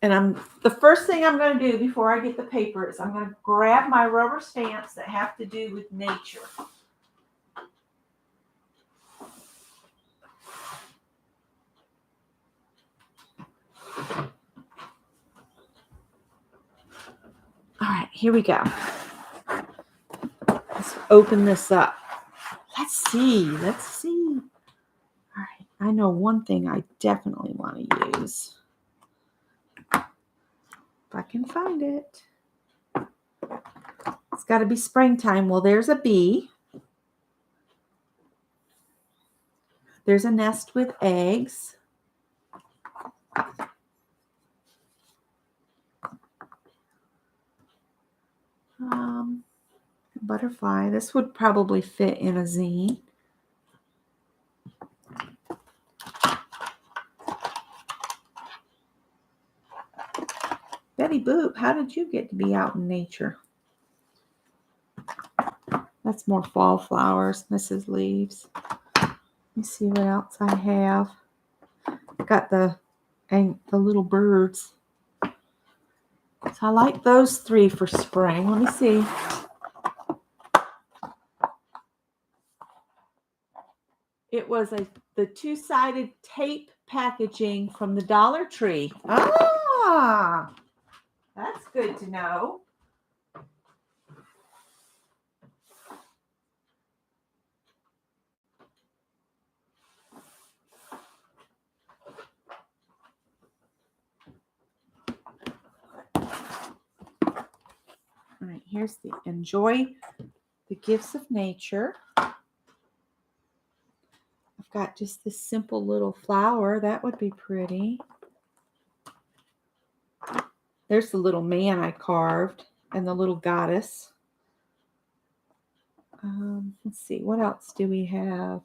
And the first thing I'm going to do before I get the paper is I'm going to grab my rubber stamps that have to do with nature. All right, here we go. Let's open this up. Let's see. All right, I know one thing I definitely want to use. If I can find it. It's got to be springtime. Well, there's a bee. There's a nest with eggs. Butterfly. This would probably fit in a zine. Betty Boop, how did you get to be out in nature? That's more fall flowers. This is leaves. Let me see what else I have. Got the little birds. So I like those three for spring. Let me see. It was the two-sided tape packaging from the Dollar Tree. Ah, that's good to know. All right, here's the enjoy the gifts of nature. I've got just this simple little flower. That would be pretty. There's the little man I carved and the little goddess. Let's see, what else do we have?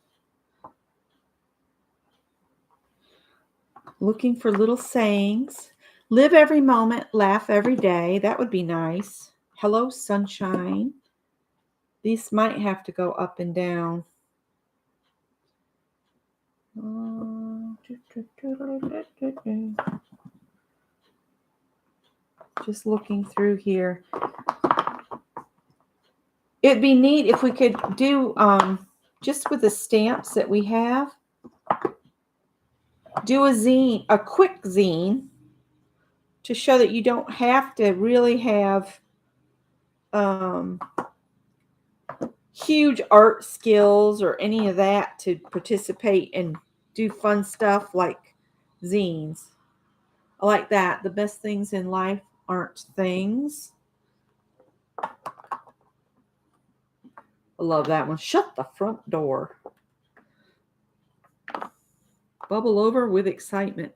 Looking for little sayings. Live every moment, laugh every day. That would be nice. Hello, sunshine. These might have to go up and down. Just looking through here. It'd be neat if we could do, just with the stamps that we have, do a zine, a quick zine, to show that you don't have to really have huge art skills or any of that to participate and do fun stuff like zines. I like that. The best things in life aren't things. I love that one. Shut the front door. Bubble over with excitement.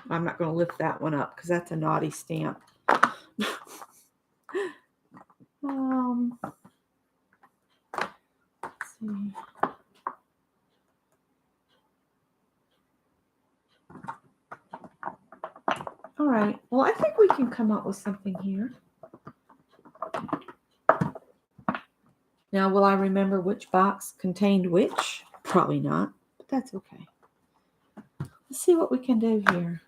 I'm not going to lift that one up because that's a naughty stamp. Let's see. All right. Well, I think we can come up with something here. Now, will I remember which box contained which? Probably not, but that's okay. Let's see what we can do here.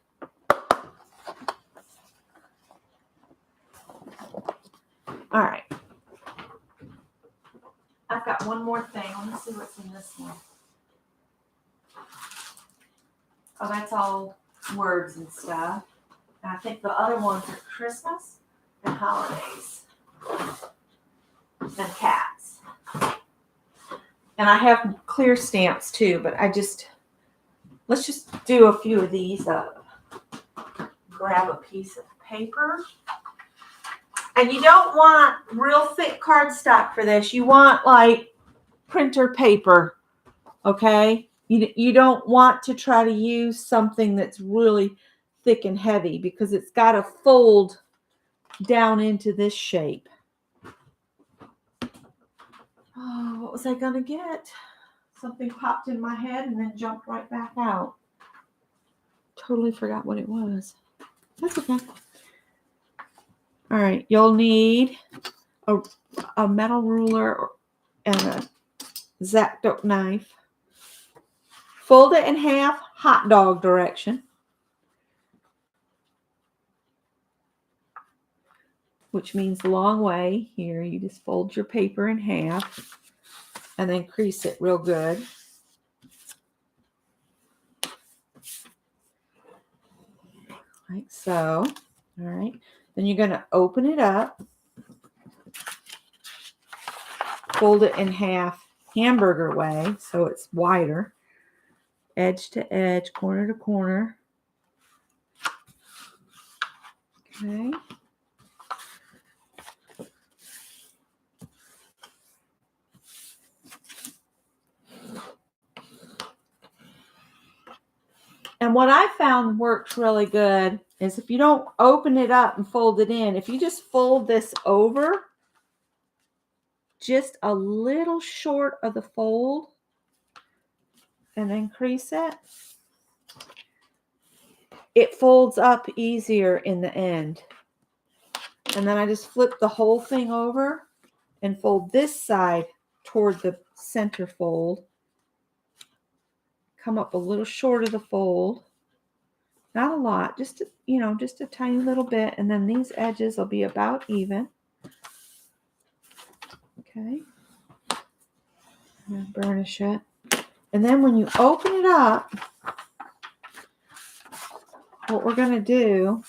All right. I've got one more thing. Let me see what's in this one. Oh, that's all words and stuff. And I think the other ones are Christmas and holidays and cats. And I have clear stamps too, but let's just do a few of these up. Grab a piece of paper. And you don't want real thick cardstock for this. You want like printer paper, okay? You don't want to try to use something that's really thick and heavy because it's got to fold down into this shape. Oh, what was I going to get? Something popped in my head and then jumped right back out. Totally forgot what it was. That's okay. All right, you'll need a metal ruler and a X-Acto knife. Fold it in half, hot dog direction, which means the long way. Here, you just fold your paper in half and then crease it real good. like so. All right. Then you're going to open it up, fold it in half hamburger way so it's wider, edge to edge, corner to corner. Okay. And what I found works really good is if you don't open it up and fold it in, if you just fold this over just a little short of the fold and then crease it, it folds up easier in the end. And then I just flip the whole thing over and fold this side toward the center fold. Come up a little short of the fold. Not a lot, just a tiny little bit, and then these edges will be about even. Okay. And burnish it. And then when you open it up, what we're going to do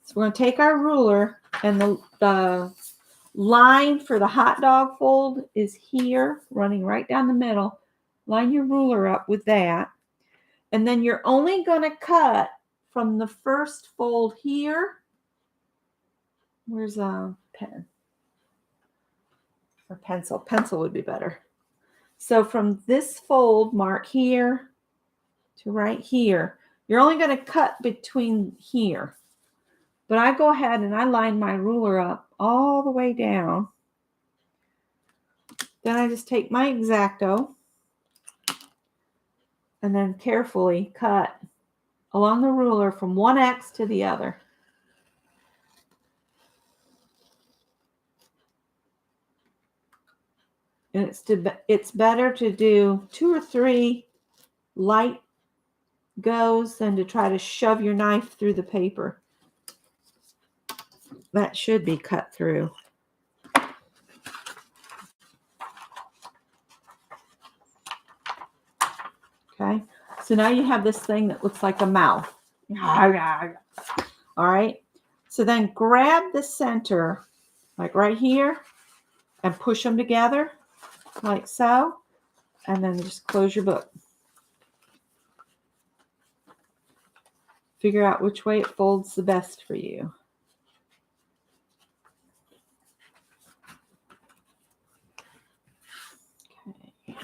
is we're going to take our ruler, and the line for the hot dog fold is here, running right down the middle. Line your ruler up with that. And then you're only going to cut from the first fold here. Where's a pen? Or pencil. Pencil would be better. So from this fold, mark here to right here. You're only going to cut between here. But I go ahead and I line my ruler up all the way down. Then I just take my X-Acto and then carefully cut along the ruler from one X to the other. And it's better to do 2 or 3 light goes than to try to shove your knife through the paper. That should be cut through. Okay, so now you have this thing that looks like a mouth. All right, so then grab the center, like right here, and push them together, like so, and then just close your book. Figure out which way it folds the best for you. Okay,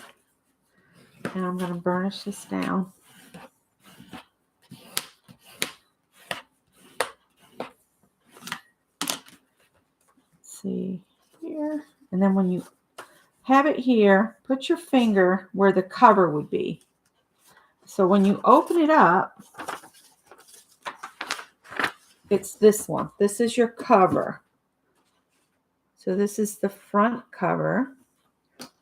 and I'm going to burnish this down. See here, and then when you have it here, put your finger where the cover would be. So when you open it up, it's this one. This is your cover. So this is the front cover.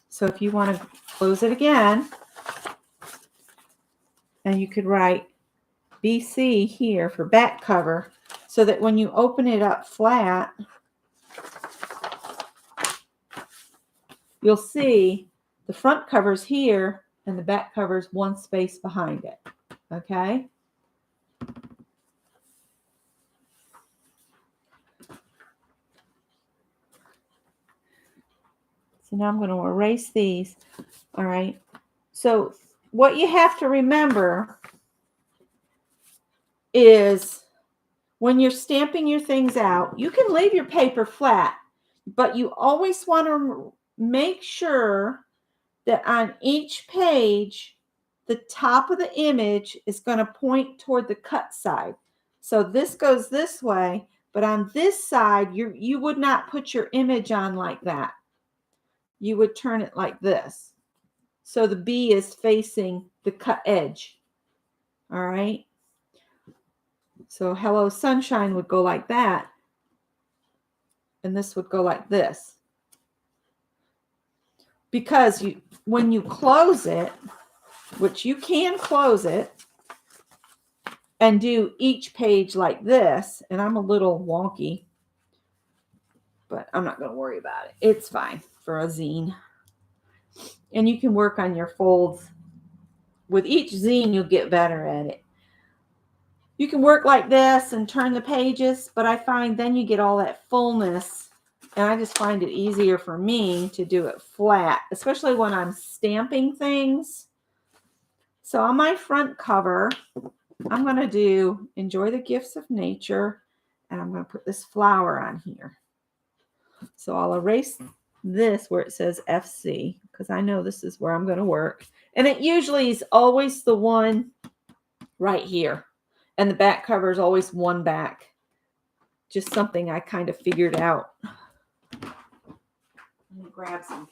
So if you want to close it again, and you could write BC here for back cover, so that when you open it up flat, you'll see the front cover's here and the back cover's one space behind it. Okay? So now I'm going to erase these. All right. So what you have to remember is when you're stamping your things out, you can leave your paper flat, but you always want to make sure that on each page, the top of the image is going to point toward the cut side. So this goes this way, but on this side, you would not put your image on like that. You would turn it like this. So the B is facing the cut edge. All right. So Hello Sunshine would go like that. And this would go like this. Because when you close it, which you can close it and do each page like this, and I'm a little wonky, but I'm not going to worry about it. It's fine for a zine. And you can work on your folds. With each zine, you'll get better at it. You can work like this and turn the pages, but I find then you get all that fullness. And I just find it easier for me to do it flat, especially when I'm stamping things. So on my front cover, I'm going to do Enjoy the Gifts of Nature, and I'm going to put this flower on here. So I'll erase this where it says FC, because I know this is where I'm going to work. And it usually is always the one right here. And the back cover is always one back. Just something I kind of figured out. Let me grab some.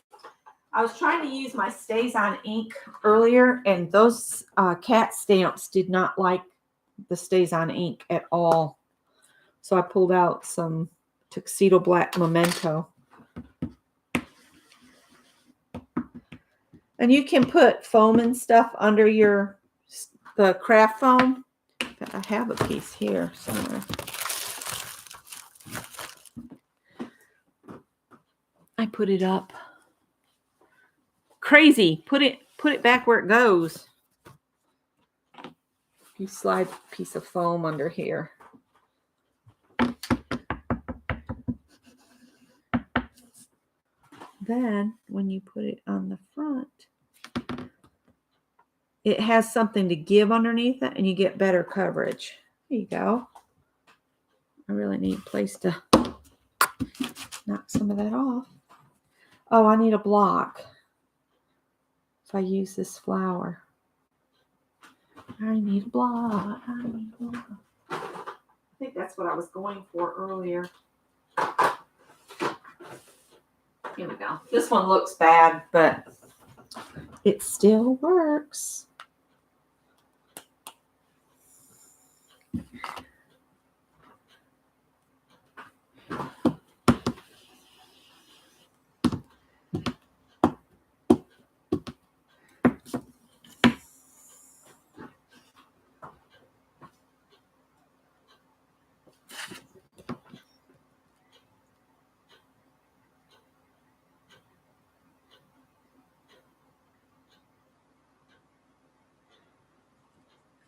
I was trying to use my Stays on ink earlier, and those cat stamps did not like the Stays on ink at all. So I pulled out some Tuxedo Black Memento. And you can put foam and stuff under the craft foam. I have a piece here somewhere. I put it up. Crazy. Put it back where it goes. You slide a piece of foam under here. Then when you put it on the front, it has something to give underneath it, and you get better coverage. There you go. I really need a place to knock some of that off. Oh, I need a block. If I use this flower. I need a block. I think that's what I was going for earlier. Here we go. This one looks bad, but it still works.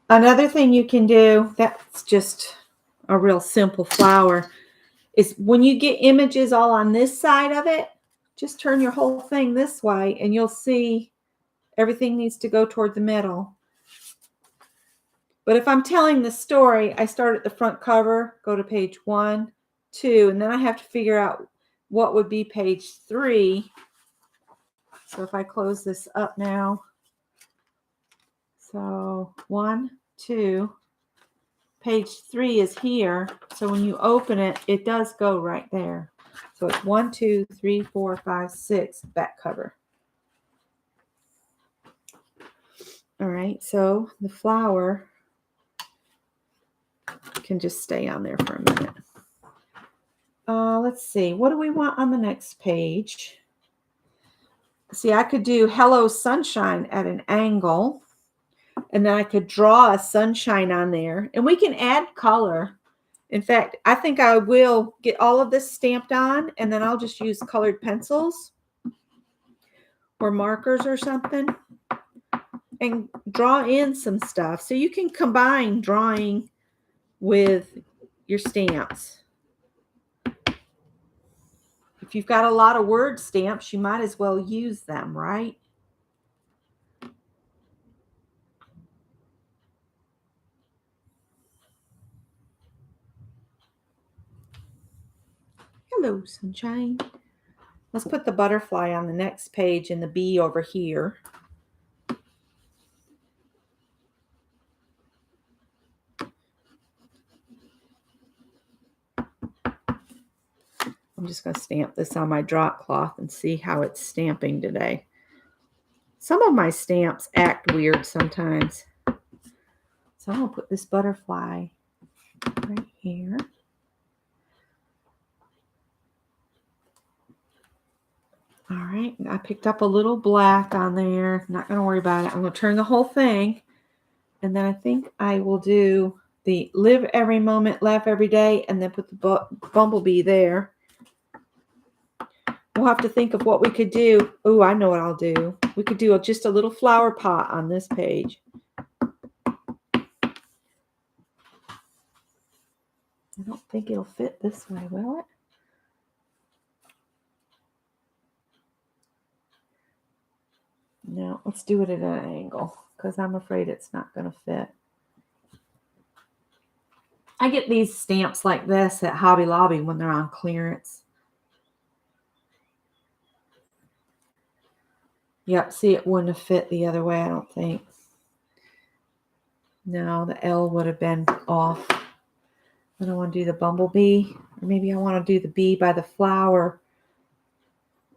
Another thing you can do, that's just a real simple flower, is when you get images all on this side of it, just turn your whole thing this way and you'll see everything needs to go toward the middle. But if I'm telling the story, I start at the front cover, go to page 1, 2, and then I have to figure out what would be page 3. So if I close this up now, so 1, 2, page 3 is here. So when you open it, it does go right there. So it's 1, 2, 3, 4, 5, 6 back cover. All right, so the flower can just stay on there for a minute. Let's see, what do we want on the next page? See, I could do Hello Sunshine at an angle. And then I could draw a sunshine on there. And we can add color. In fact, I think I will get all of this stamped on. And then I'll just use colored pencils or markers or something. And draw in some stuff. So you can combine drawing with your stamps. If you've got a lot of word stamps, you might as well use them, right? Hello, sunshine. Let's put the butterfly on the next page and the bee over here. I'm just going to stamp this on my drop cloth and see how it's stamping today. Some of my stamps act weird sometimes. So I'm going to put this butterfly right here. All right, I picked up a little black on there. Not going to worry about it. I'm going to turn the whole thing. And then I think I will do the Live Every Moment, Laugh Every Day, and then put the bumblebee there. We'll have to think of what we could do. Oh, I know what I'll do. We could do just a little flower pot on this page. I don't think it'll fit this way, will it? No, let's do it at an angle because I'm afraid it's not going to fit. I get these stamps like this at Hobby Lobby when they're on clearance. Yep, see, it wouldn't have fit the other way, I don't think. No, the L would have been off. I don't want to do the bumblebee. Or maybe I want to do the bee by the flower.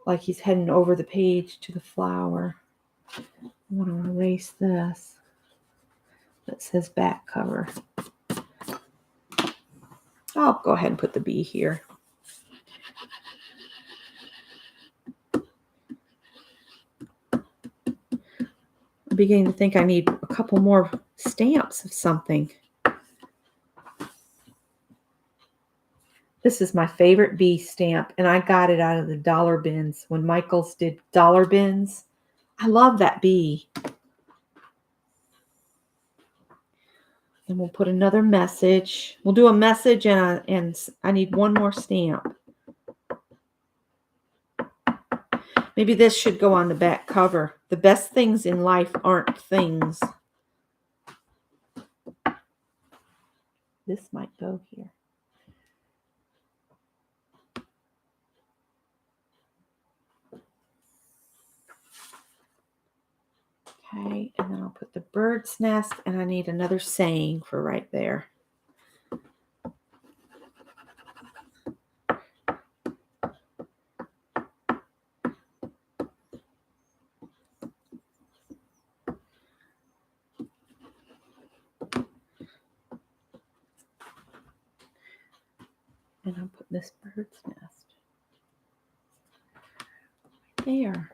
Like he's heading over the page to the flower. I want to erase this. That says back cover. I'll go ahead and put the bee here. I'm beginning to think I need a couple more stamps of something. This is my favorite bee stamp, and I got it out of the dollar bins when Michaels did dollar bins. I love that bee. And we'll put another message. We'll do a message, and I need one more stamp. Maybe this should go on the back cover. The best things in life aren't things. This might go here. Okay, and then I'll put the bird's nest, and I need another saying for right there. And I'll put this bird's nest right there.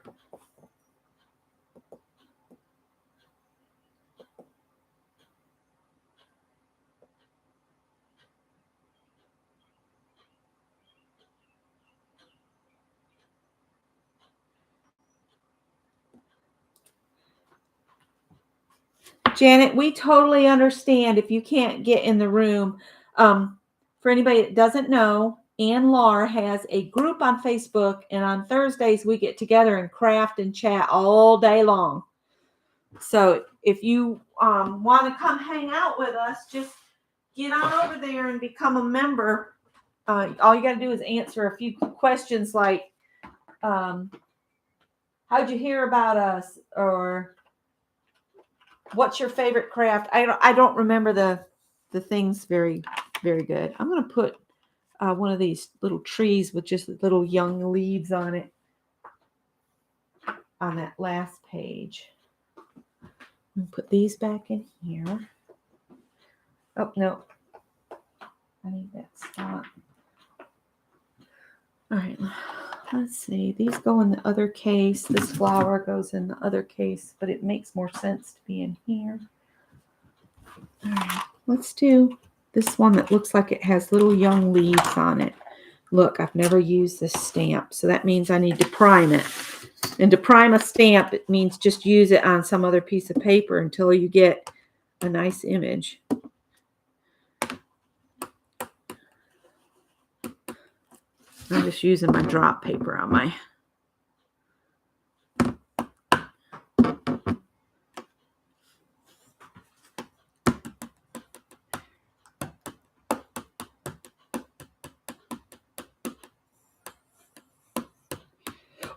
Janet, we totally understand if you can't get in the room. For anybody that doesn't know, Ann Lahr has a group on Facebook, and on Thursdays we get together and craft and chat all day long. So if you want to come hang out with us, just get on over there and become a member. All you got to do is answer a few questions like, how'd you hear about us? Or what's your favorite craft? I don't remember the things very, very good. I'm going to put one of these little trees with just little young leaves on it on that last page. I'm put these back in here. Oh, no. I need that spot. All right. Let's see. These go in the other case. This flower goes in the other case, but it makes more sense to be in here. All right. Let's do this one that looks like it has little young leaves on it. Look, I've never used this stamp, so that means I need to prime it. And to prime a stamp, it means just use it on some other piece of paper until you get a nice image. I'm just using my drop paper on my...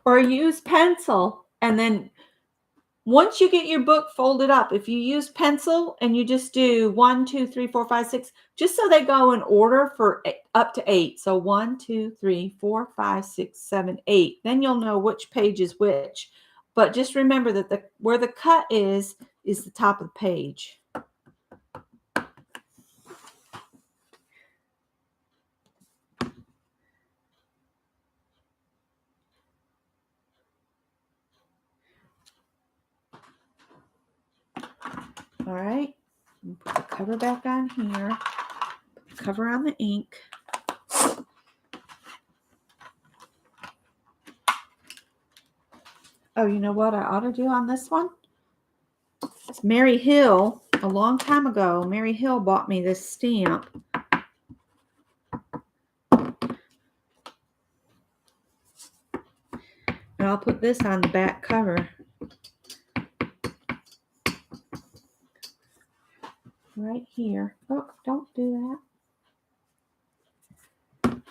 Or use pencil, and then once you get your book folded up, if you use pencil and you just do 1, 2, 3, 4, 5, 6, just so they go in order for up to 8. So 1, 2, 3, 4, 5, 6, 7, 8. Then you'll know which page is which. But just remember that where the cut is the top of the page. All right, put the cover back on here, put the cover on the ink. Oh, you know what I ought to do on this one? It's Mary Hill. A long time ago, Mary Hill bought me this stamp. And I'll put this on the back cover. Right here. Oh, don't do that.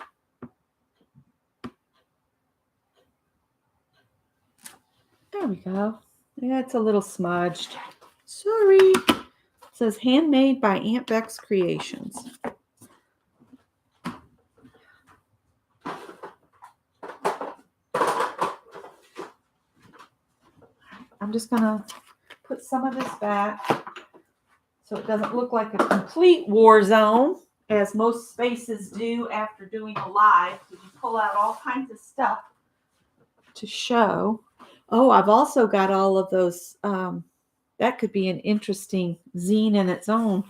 There we go. Yeah, it's a little smudged. Sorry. It says handmade by Aunt Beck's Creations. I'm just going to put some of this back so it doesn't look like a complete war zone, as most spaces do after doing a live, because you pull out all kinds of stuff to show. Oh, I've also got all of those. That could be an interesting zine in its own.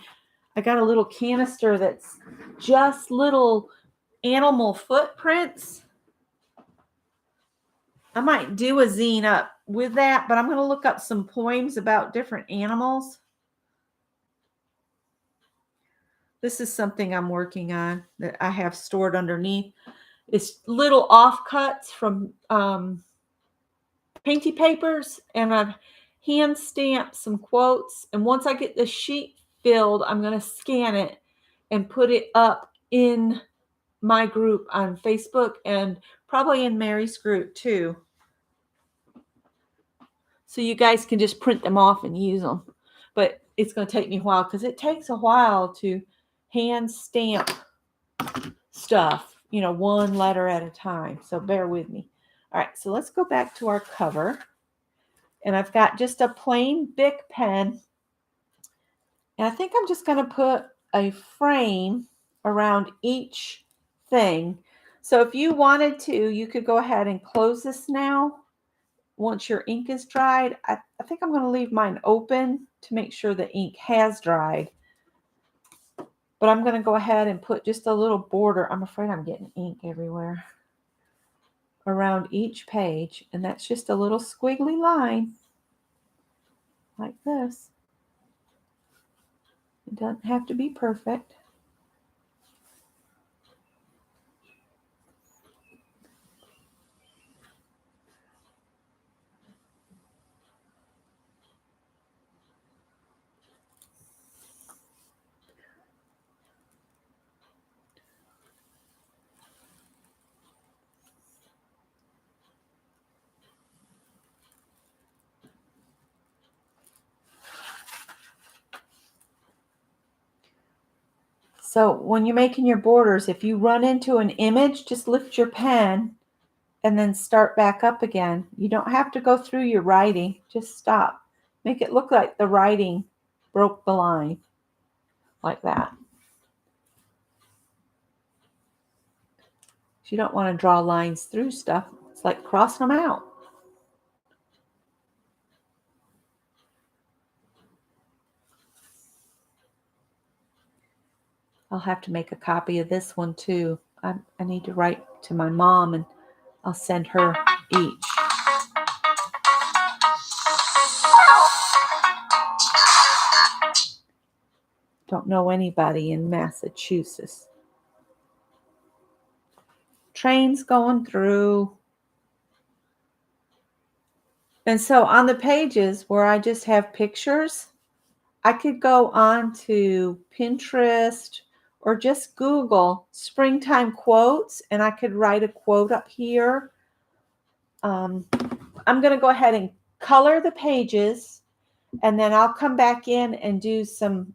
I got a little canister that's just little animal footprints. I might do a zine up with that, but I'm going to look up some poems about different animals. This is something I'm working on that I have stored underneath. It's little offcuts from painty papers, and I've hand stamped some quotes. And once I get the sheet filled, I'm going to scan it and put it up in my group on Facebook and probably in Mary's group too. So you guys can just print them off and use them. But it's going to take me a while because it takes a while to hand stamp stuff, you know, one letter at a time. So bear with me. All right, so let's go back to our cover. And I've got just a plain Bic pen. And I think I'm just going to put a frame around each thing. So if you wanted to, you could go ahead and close this now. Once your ink is dried, I think I'm going to leave mine open to make sure the ink has dried. But I'm going to go ahead and put just a little border. I'm afraid I'm getting ink everywhere around each page. And that's just a little squiggly line like this. It doesn't have to be perfect. So when you're making your borders, if you run into an image, just lift your pen and then start back up again. You don't have to go through your writing. Just stop. Make it look like the writing broke the line. Like that. You don't want to draw lines through stuff. It's like crossing them out. I'll have to make a copy of this one too. I need to write to my mom and I'll send her each. Don't know anybody in Massachusetts. Trains going through. And so on the pages where I just have pictures, I could go on to Pinterest or just Google springtime quotes, and I could write a quote up here. I'm going to go ahead and color the pages, and then I'll come back in and do some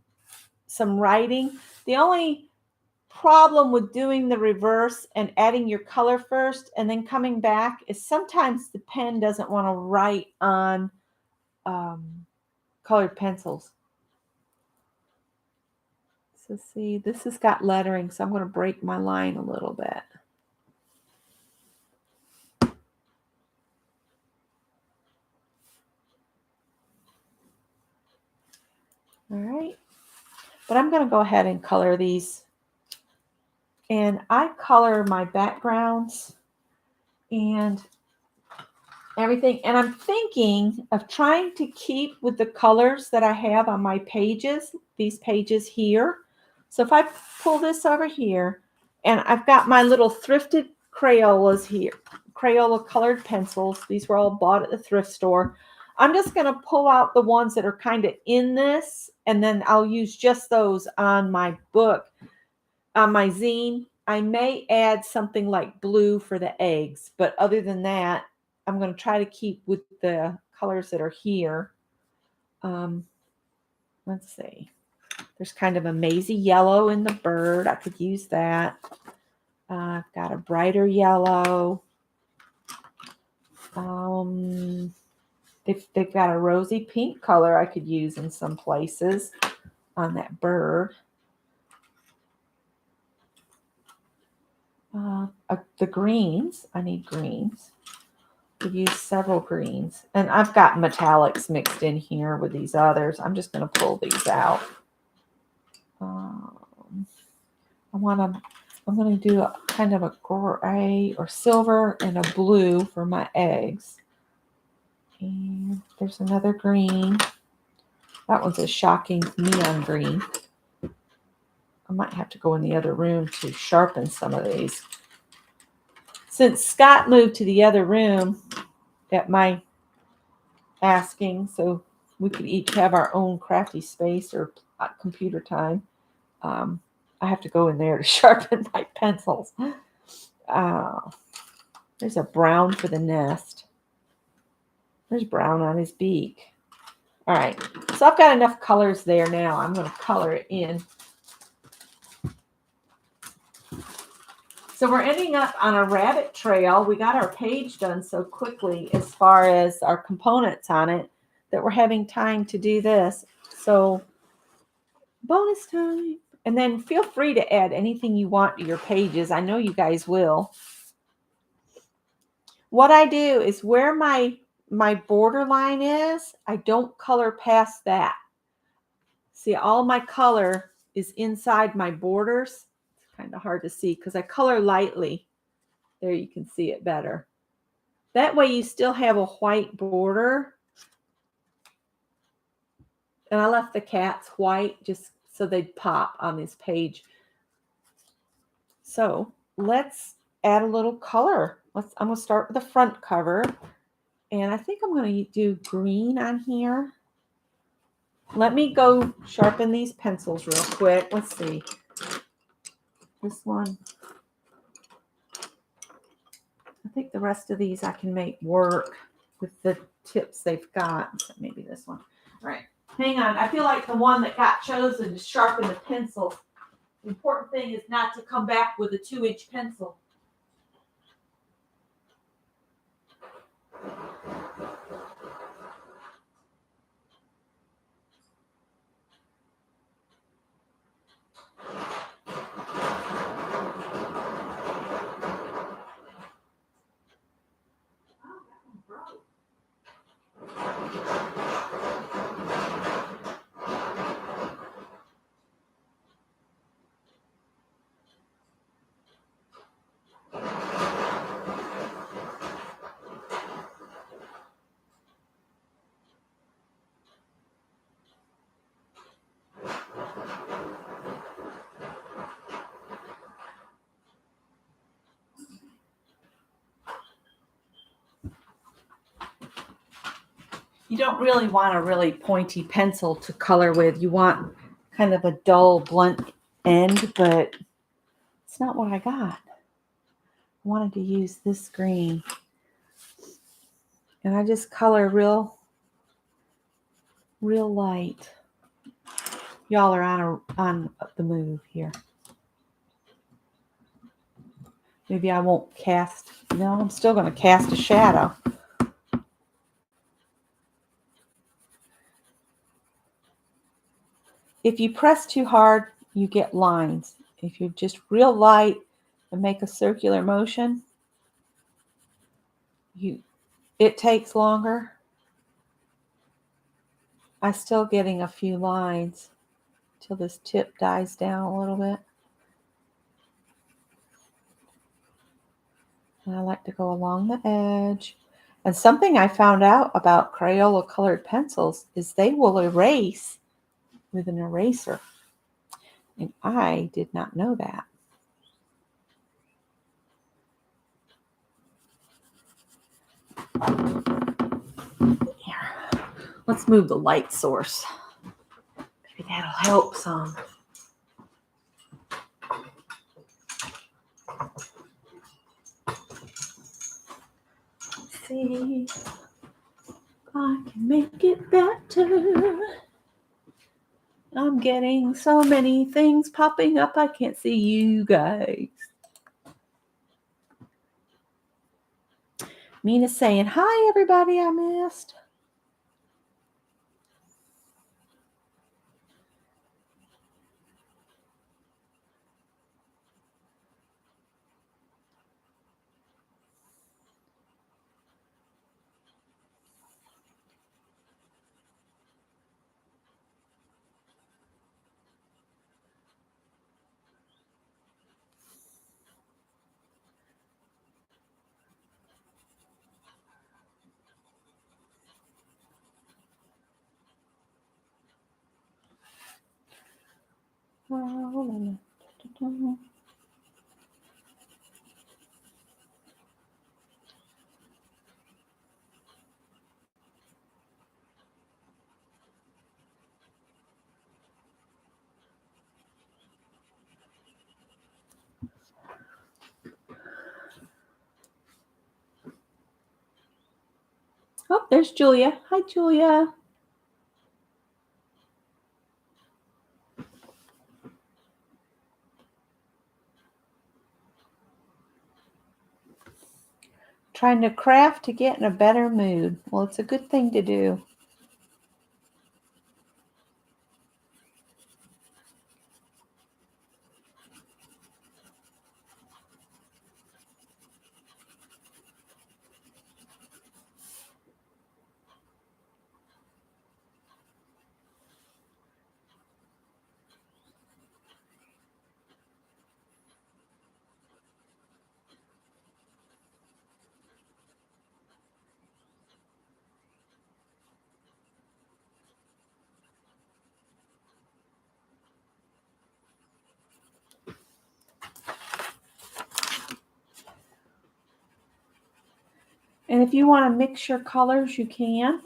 writing. The only problem with doing the reverse and adding your color first and then coming back is sometimes the pen doesn't want to write on colored pencils. So see, this has got lettering, so I'm going to break my line a little bit. All right. But I'm going to go ahead and color these. And I color my backgrounds and everything. And I'm thinking of trying to keep with the colors that I have on my pages, these pages here. So if I pull this over here, and I've got my little thrifted Crayolas here, Crayola colored pencils. These were all bought at the thrift store. I'm just going to pull out the ones that are kind of in this, and then I'll use just those on my book, on my zine. I may add something like blue for the eggs, but other than that, I'm going to try to keep with the colors that are here. Let's see. There's kind of a mazy yellow in the bird. I could use that. I've got a brighter yellow. They've got a rosy pink color I could use in some places on that bird. The greens, I need greens. Could use several greens. And I've got metallics mixed in here with these others. I'm just going to pull these out. I'm going to do a kind of a gray or silver and a blue for my eggs. And there's another green. That one's a shocking neon green. I might have to go in the other room to sharpen some of these. Since Scott moved to the other room at my asking, so we could each have our own crafty space or computer time, I have to go in there to sharpen my pencils. There's a brown for the nest. There's brown on his beak. All right, so I've got enough colors there now. I'm going to color it in. So we're ending up on a rabbit trail. We got our page done so quickly as far as our components on it that we're having time to do this. So bonus time. And then feel free to add anything you want to your pages. I know you guys will. What I do is where my border line is, I don't color past that. See, all my color is inside my borders. It's kind of hard to see because I color lightly. There you can see it better. That way you still have a white border. And I left the cats white just so they'd pop on this page. So let's add a little color. I'm going to start with the front cover. And I think I'm going to do green on here. Let me go sharpen these pencils real quick. Let's see. This one. I think the rest of these I can make work with the tips they've got. So maybe this one. All right. Hang on. I feel like the one that got chosen to sharpen the pencil. The important thing is not to come back with a 2-inch pencil. You don't really want a really pointy pencil to color with. You want kind of a dull, blunt end, but it's not what I got. I wanted to use this green. And I just color real light. Y'all are on the move here. Maybe I won't cast. No, I'm still going to cast a shadow. If you press too hard, you get lines. If you're just real light and make a circular motion, it takes longer. I'm still getting a few lines till this tip dies down a little bit. And I like to go along the edge. And something I found out about Crayola colored pencils is they will erase with an eraser. And I did not know that. Here, let's move the light source. Maybe that'll help some. Let's see if I can make it better. I'm getting so many things popping up. I can't see you guys. Mina's saying, hi, everybody I missed. Oh, there's Julia. Hi, Julia. Trying to craft to get in a better mood. Well, it's a good thing to do. And if you want to mix your colors, you can.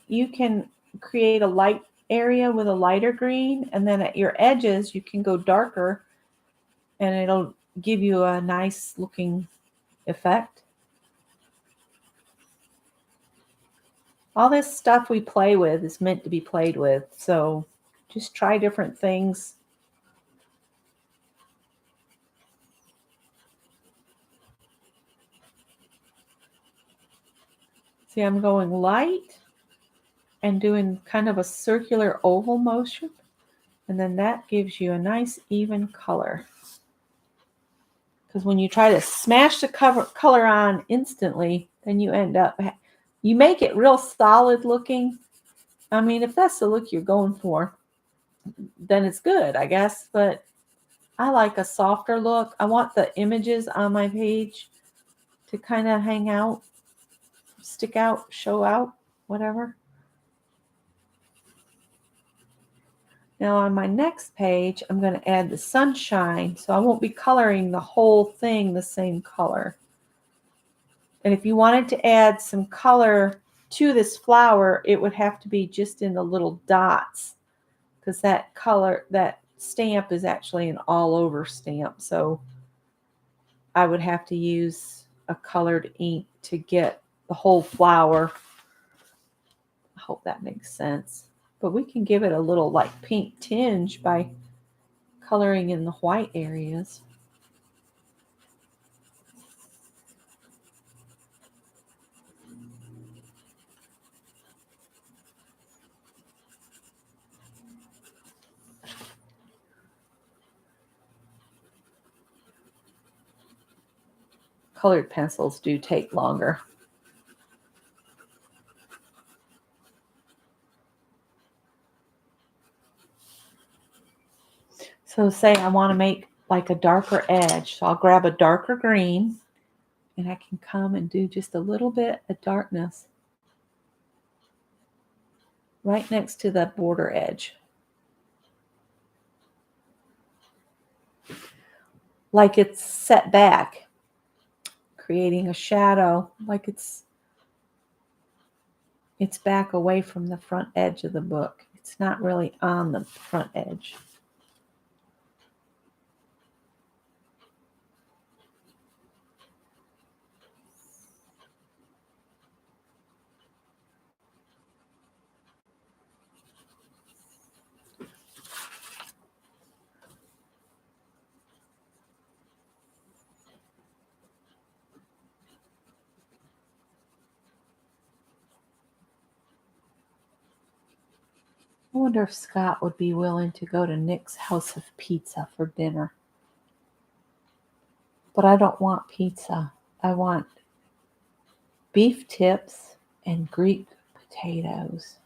You can create a light area with a lighter green, and then at your edges, you can go darker, and it'll give you a nice looking effect. All this stuff we play with is meant to be played with, so just try different things. See, I'm going light and doing kind of a circular oval motion, and then that gives you a nice even color. Because when you try to smash the color on instantly, then you end up, you make it real solid looking. I mean, if that's the look you're going for, then it's good, I guess. But I like a softer look. I want the images on my page to kind of hang out, stick out, show out, whatever. Now on my next page, I'm going to add the sunshine, so I won't be coloring the whole thing the same color. And if you wanted to add some color to this flower, it would have to be just in the little dots, because that color, that stamp is actually an all over stamp. So I would have to use a colored ink to get the whole flower. I hope that makes sense. But we can give it a little like pink tinge by coloring in the white areas. Colored pencils do take longer. So say I want to make like a darker edge. So I'll grab a darker green and I can come and do just a little bit of darkness right next to the border edge. Like it's set back, creating a shadow, like it's it's back away from the front edge of the book. It's not really on the front edge. I wonder if Scott would be willing to go to Nick's House of Pizza for dinner. But I don't want pizza. I want beef tips and Greek potatoes.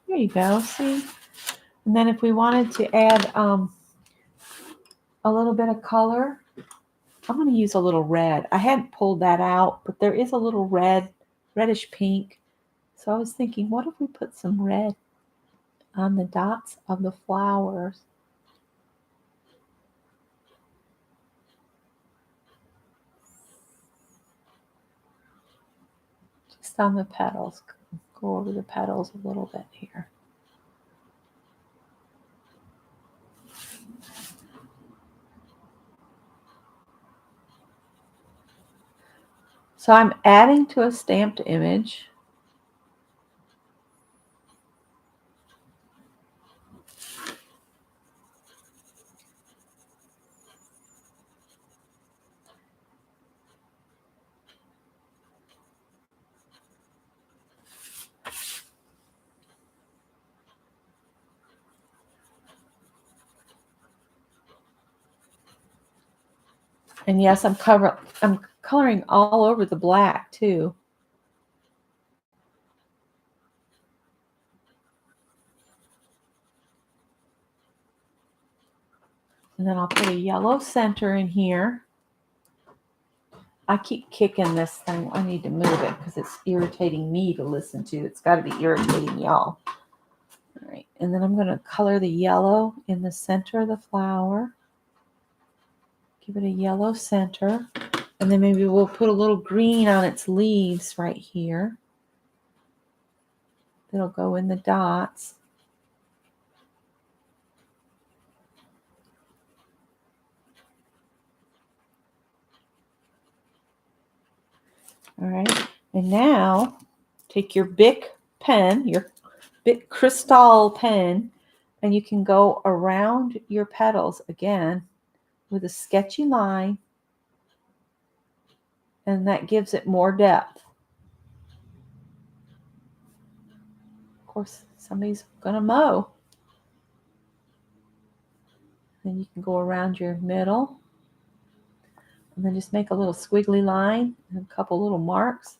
There you go, see? And then if we wanted to add a little bit of color, I'm going to use a little red. I hadn't pulled that out, but there is a little reddish pink. So I was thinking, what if we put some red on the dots of the flowers? Just on the petals. Go over the petals a little bit here. So I'm adding to a stamped image. And yes, I'm coloring all over the black too. And then I'll put a yellow center in here. I keep kicking this thing. I need to move it because it's irritating me to listen to. It's got to be irritating y'all. All right. And then I'm going to color the yellow in the center of the flower. Give it a yellow center. And then maybe we'll put a little green on its leaves right here. It'll go in the dots. All right. And now take your Bic pen, your Bic Cristal pen, and you can go around your petals again with a sketchy line, and that gives it more depth. Of course, somebody's going to mow. Then you can go around your middle, and then just make a little squiggly line and a couple little marks.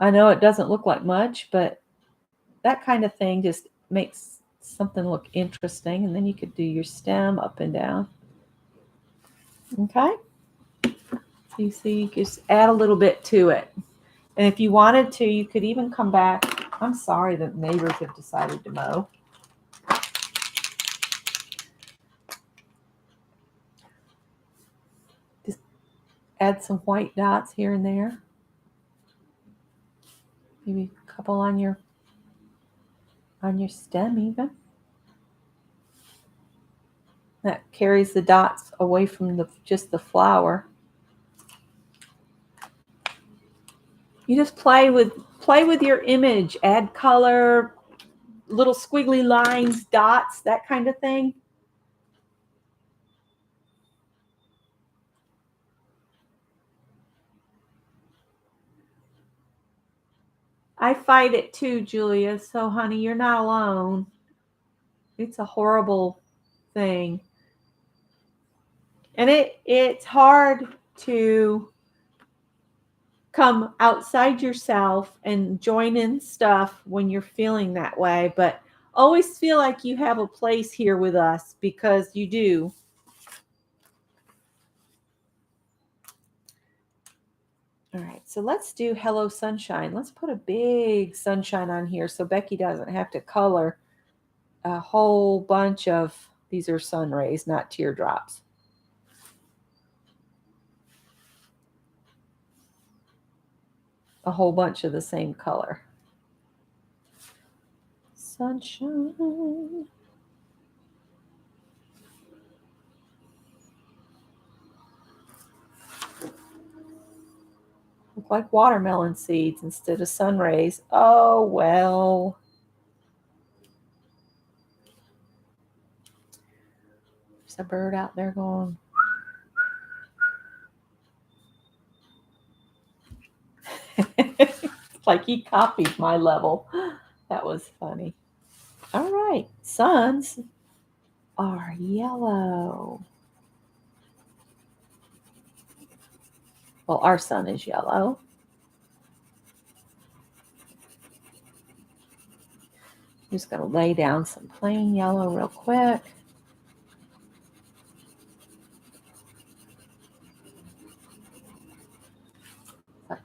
I know it doesn't look like much, but that kind of thing just makes something look interesting. And then you could do your stem up and down. Okay? So you see, you just add a little bit to it. And if you wanted to, you could even come back. I'm sorry that neighbors have decided to mow. Just add some white dots here and there. Maybe a couple on your stem even. That carries the dots away from just the flower. You just play with your image, add color, little squiggly lines, dots, that kind of thing. I fight it too, Julia. So, honey, you're not alone. It's a horrible thing. And it's hard to come outside yourself and join in stuff when you're feeling that way. But always feel like you have a place here with us, because you do. All right, so let's do Hello Sunshine. Let's put a big sunshine on here so Becky doesn't have to color a whole bunch of, these are sun rays, not teardrops. A whole bunch of the same color. Sunshine. Look like watermelon seeds instead of sun rays. Oh, well. There's a bird out there going. Like he copied my level. That was funny. All right, suns are yellow. Well, our sun is yellow. I'm just going to lay down some plain yellow real quick.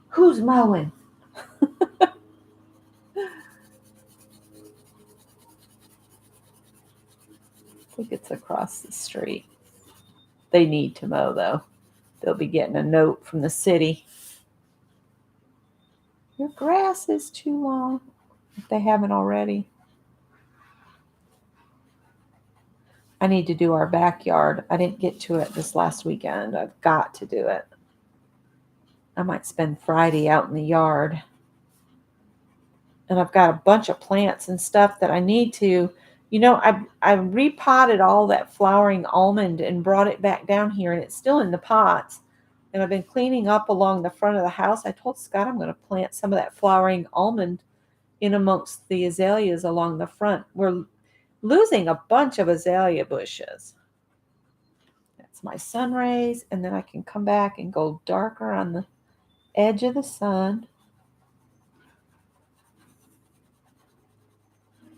Who's mowing? I think it's across the street. They need to mow, though. They'll be getting a note from the city. Your grass is too long, if they haven't already. I need to do our backyard. I didn't get to it this last weekend. I've got to do it. I might spend Friday out in the yard. And I've got a bunch of plants and stuff that I need to, you know, I repotted all that flowering almond and brought it back down here, and it's still in the pots. And I've been cleaning up along the front of the house. I told Scott I'm going to plant some of that flowering almond in amongst the azaleas along the front. We're losing a bunch of azalea bushes. That's my sun rays, and then I can come back and go darker on the edge of the sun.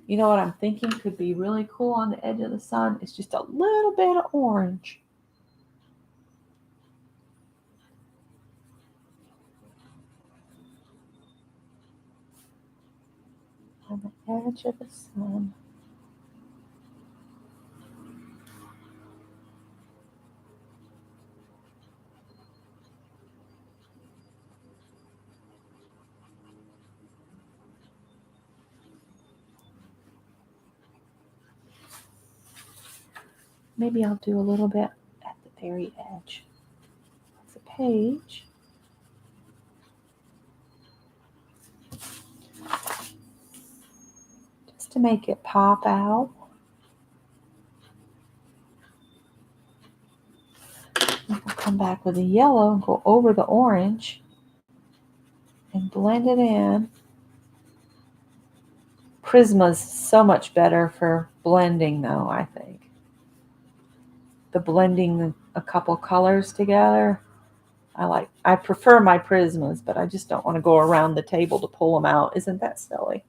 You know what I'm thinking could be really cool on the edge of the sun? It's just a little bit of orange. On the edge of the sun. Maybe I'll do a little bit at the very edge of the page. Just to make it pop out. I'll come back with the yellow and go over the orange and blend it in. Prisma's so much better for blending, though, I think. The blending a couple colors together. I prefer my Prismas, but I just don't want to go around the table to pull them out. Isn't that silly?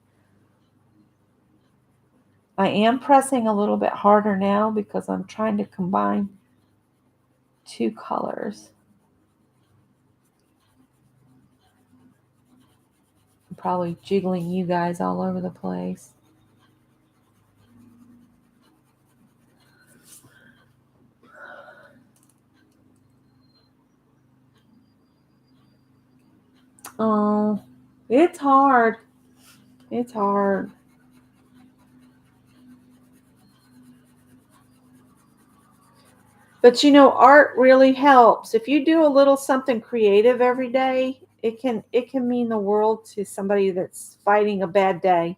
I am pressing a little bit harder now because I'm trying to combine two colors. I'm probably jiggling you guys all over the place. Oh, it's hard. It's hard. But you know, art really helps. If you do a little something creative every day, it can mean the world to somebody that's fighting a bad day.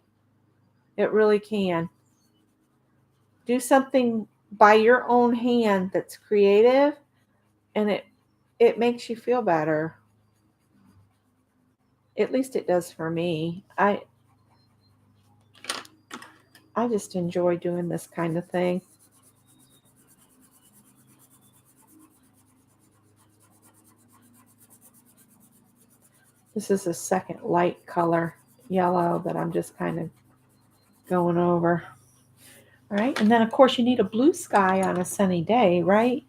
It really can. Do something by your own hand that's creative, and it makes you feel better. At least it does for me. I just enjoy doing this kind of thing. This is a second light color, yellow, that I'm just kind of going over. All right, and then of course you need a blue sky on a sunny day, right?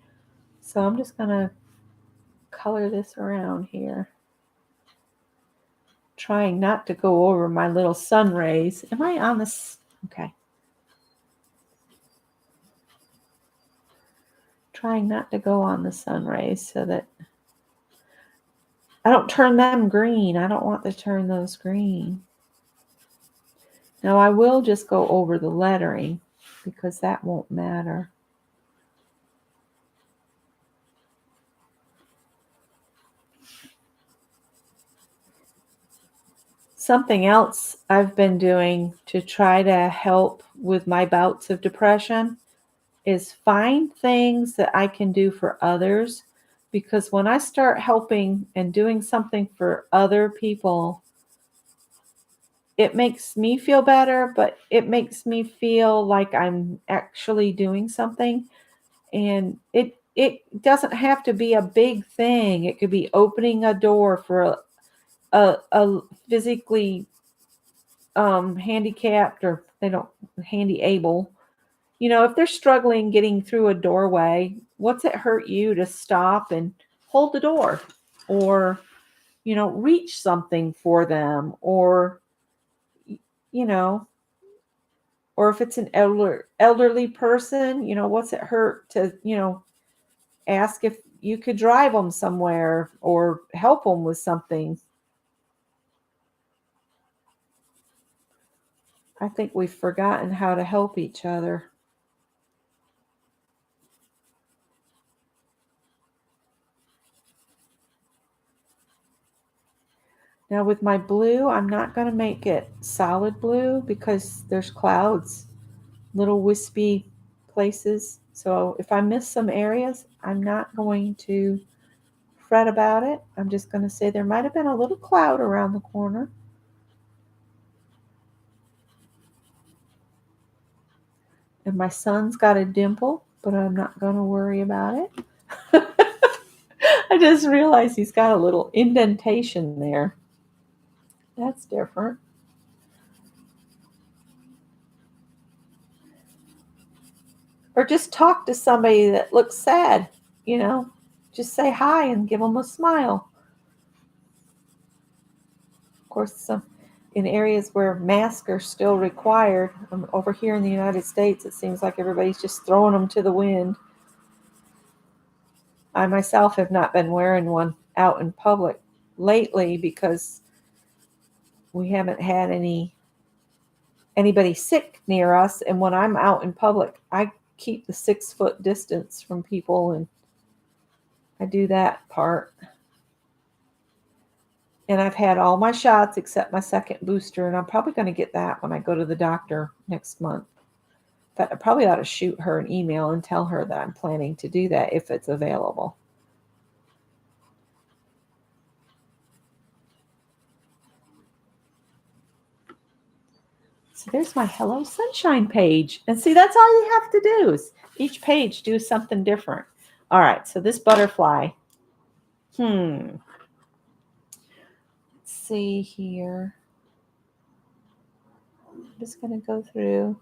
So I'm just going to color this around here. Trying not to go over my little sun rays. Am I on this? Okay. Trying not to go on the sun rays so that I don't turn them green. I don't want to turn those green. Now I will just go over the lettering because that won't matter. Something else I've been doing to try to help with my bouts of depression is find things that I can do for others. Because when I start helping and doing something for other people, it makes me feel better, but it makes me feel like I'm actually doing something. And it doesn't have to be a big thing. It could be opening a door for a physically handicapped, or they don't handy able. If they're struggling getting through a doorway, what's it hurt you to stop and hold the door, or reach something for them, or you know or if it's an elderly person, what's it hurt to ask if you could drive them somewhere or help them with something. I think we've forgotten how to help each other. Now with my blue, I'm not going to make it solid blue because there's clouds, little wispy places. So if I miss some areas, I'm not going to fret about it. I'm just going to say there might have been a little cloud around the corner. And my son's got a dimple, but I'm not going to worry about it. I just realized he's got a little indentation there. That's different. Or just talk to somebody that looks sad, just say hi and give them a smile. Of course, in areas where masks are still required, over here in the United States, it seems like everybody's just throwing them to the wind. I myself have not been wearing one out in public lately because we haven't had anybody sick near us. And when I'm out in public, I keep the 6-foot distance from people, and I do that part. And I've had all my shots except my second booster, and I'm probably going to get that when I go to the doctor next month. In fact, I probably ought to shoot her an email and tell her that I'm planning to do that if it's available. So there's my Hello Sunshine page. And see, that's all you have to do is each page do something different. All right, so this butterfly. Let's see here. I'm just going to go through.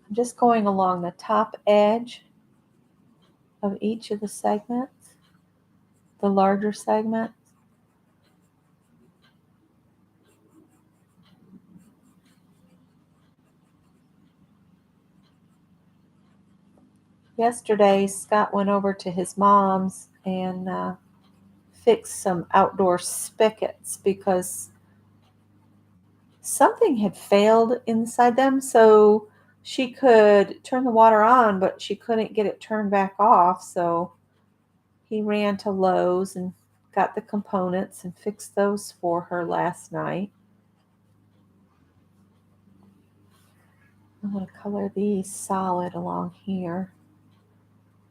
I'm just going along the top edge of each of the segments, the larger segments. Yesterday, Scott went over to his mom's and fixed some outdoor spigots because something had failed inside them. So she could turn the water on, but she couldn't get it turned back off. So he ran to Lowe's and got the components and fixed those for her last night. I'm going to color these solid along here,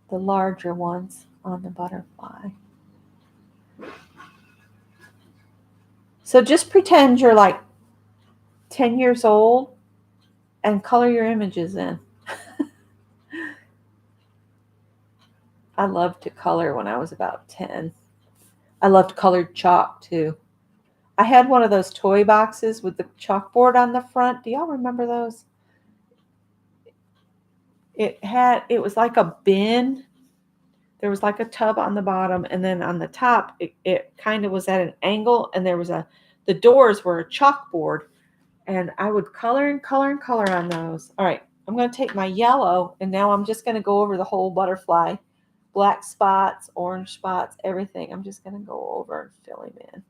the larger ones on the butterfly. So just pretend you're like 10 years old and color your images in. I loved to color when I was about 10. I loved colored chalk too. I had one of those toy boxes with the chalkboard on the front. Do y'all remember those? It was like a bin. There was like a tub on the bottom, and then on the top, it kind of was at an angle, and the doors were a chalkboard, and I would color and color and color on those. All right, I'm going to take my yellow, and now I'm just going to go over the whole butterfly. Black spots, orange spots, everything. I'm just going to go over and fill him in.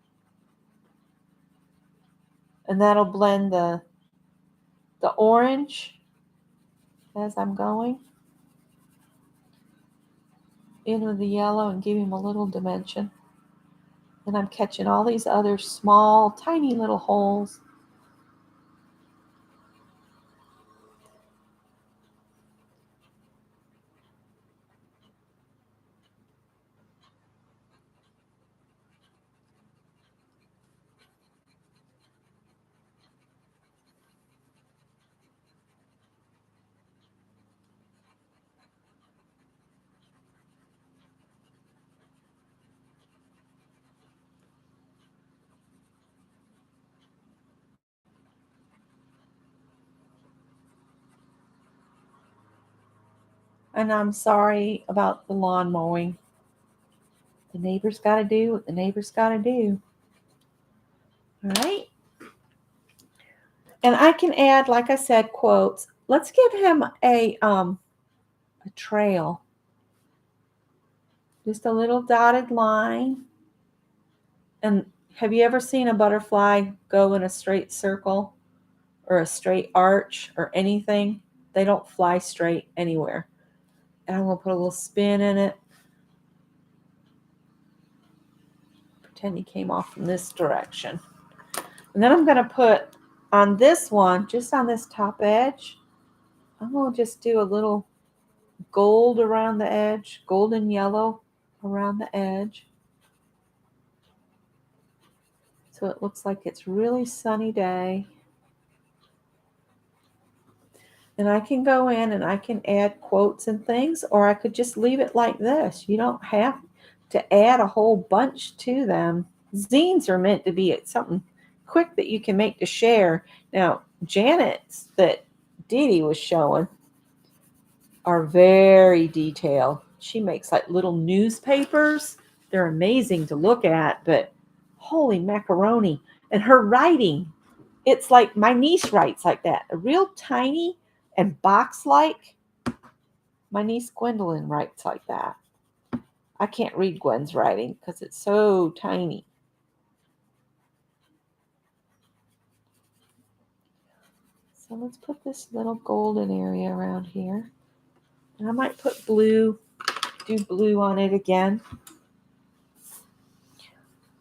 And that'll blend the orange as I'm going in with the yellow and give him a little dimension. And I'm catching all these other small, tiny little holes. And I'm sorry about the lawn mowing. The neighbor's got to do what the neighbor's got to do. All right. And I can add, like I said, quotes. Let's give him a trail. Just a little dotted line. And have you ever seen a butterfly go in a straight circle or a straight arch or anything? They don't fly straight anywhere. And I'm going to put a little spin in it. Pretend he came off from this direction. And then I'm going to put on this one, just on this top edge, I'm going to just do a little gold around the edge, golden yellow around the edge. So it looks like it's really sunny day. And I can go in and I can add quotes and things, or I could just leave it like this. You don't have to add a whole bunch to them. Zines are meant to be something quick that you can make to share. Now, Janet's that Dee Dee was showing are very detailed. She makes like little newspapers. They're amazing to look at, but holy macaroni. And her writing, it's like my niece writes like that. A real tiny and box-like. My niece Gwendolyn writes like that. I can't read Gwen's writing because it's so tiny. So let's put this little golden area around here. And I might put blue, do blue on it again.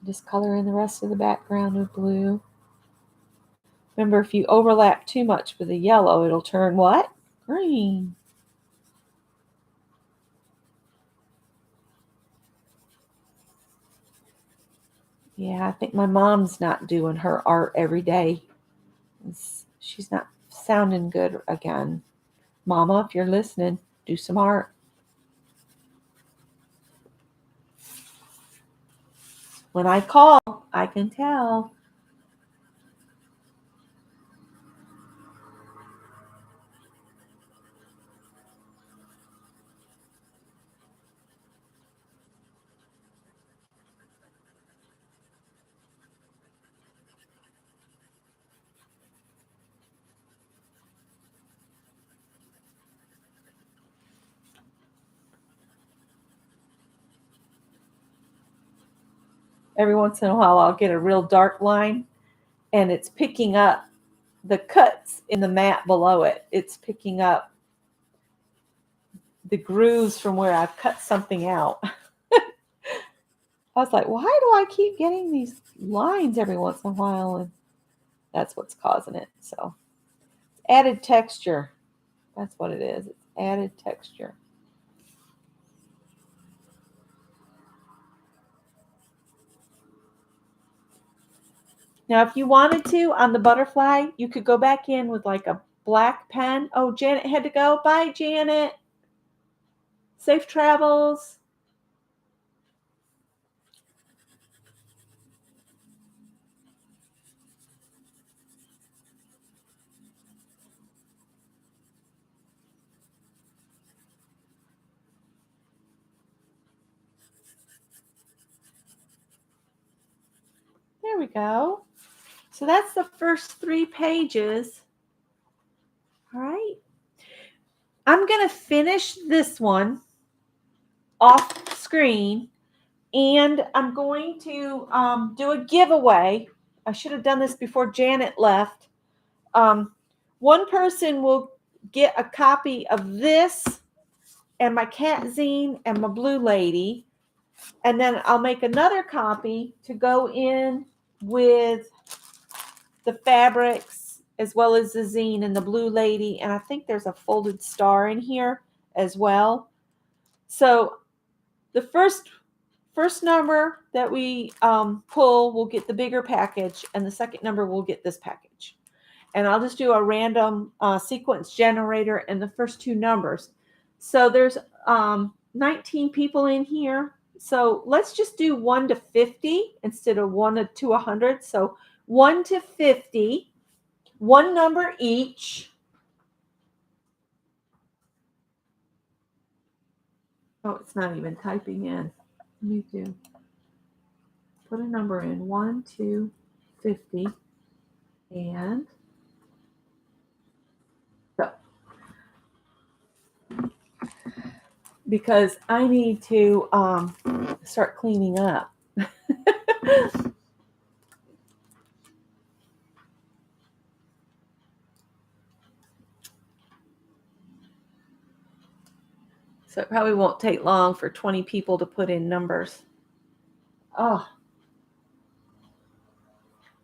Just color in the rest of the background with blue. Remember, if you overlap too much with the yellow, it'll turn what? Green. Yeah, I think my mom's not doing her art every day. She's not sounding good again. Mama, if you're listening, do some art. When I call, I can tell. Every once in a while, I'll get a real dark line, and it's picking up the cuts in the mat below it. It's picking up the grooves from where I've cut something out. I was like, why do I keep getting these lines every once in a while? And that's what's causing it. So added texture. That's what it is. It's added texture. Now, if you wanted to, on the butterfly, you could go back in with like a black pen. Oh, Janet had to go. Bye, Janet. Safe travels. There we go. So that's the first 3 pages. All right. I'm going to finish this one off screen, and I'm going to do a giveaway. I should have done this before Janet left. One person will get a copy of this and my cat zine and my blue lady, and then I'll make another copy to go in with the fabrics as well as the zine and the blue lady, and I think there's a folded star in here as well. So the first number that we pull will get the bigger package, and the second number will get this package. And I'll just do a random sequence generator in the first 2 numbers. So there's 19 people in here. So let's just do 1 to 50 instead of 1 to 100. So 1 to 50, 1 number each. Oh, it's not even typing in. Let me do. Put a number in, 1 to 50, and go. Because I need to start cleaning up. So it probably won't take long for 20 people to put in numbers. Oh.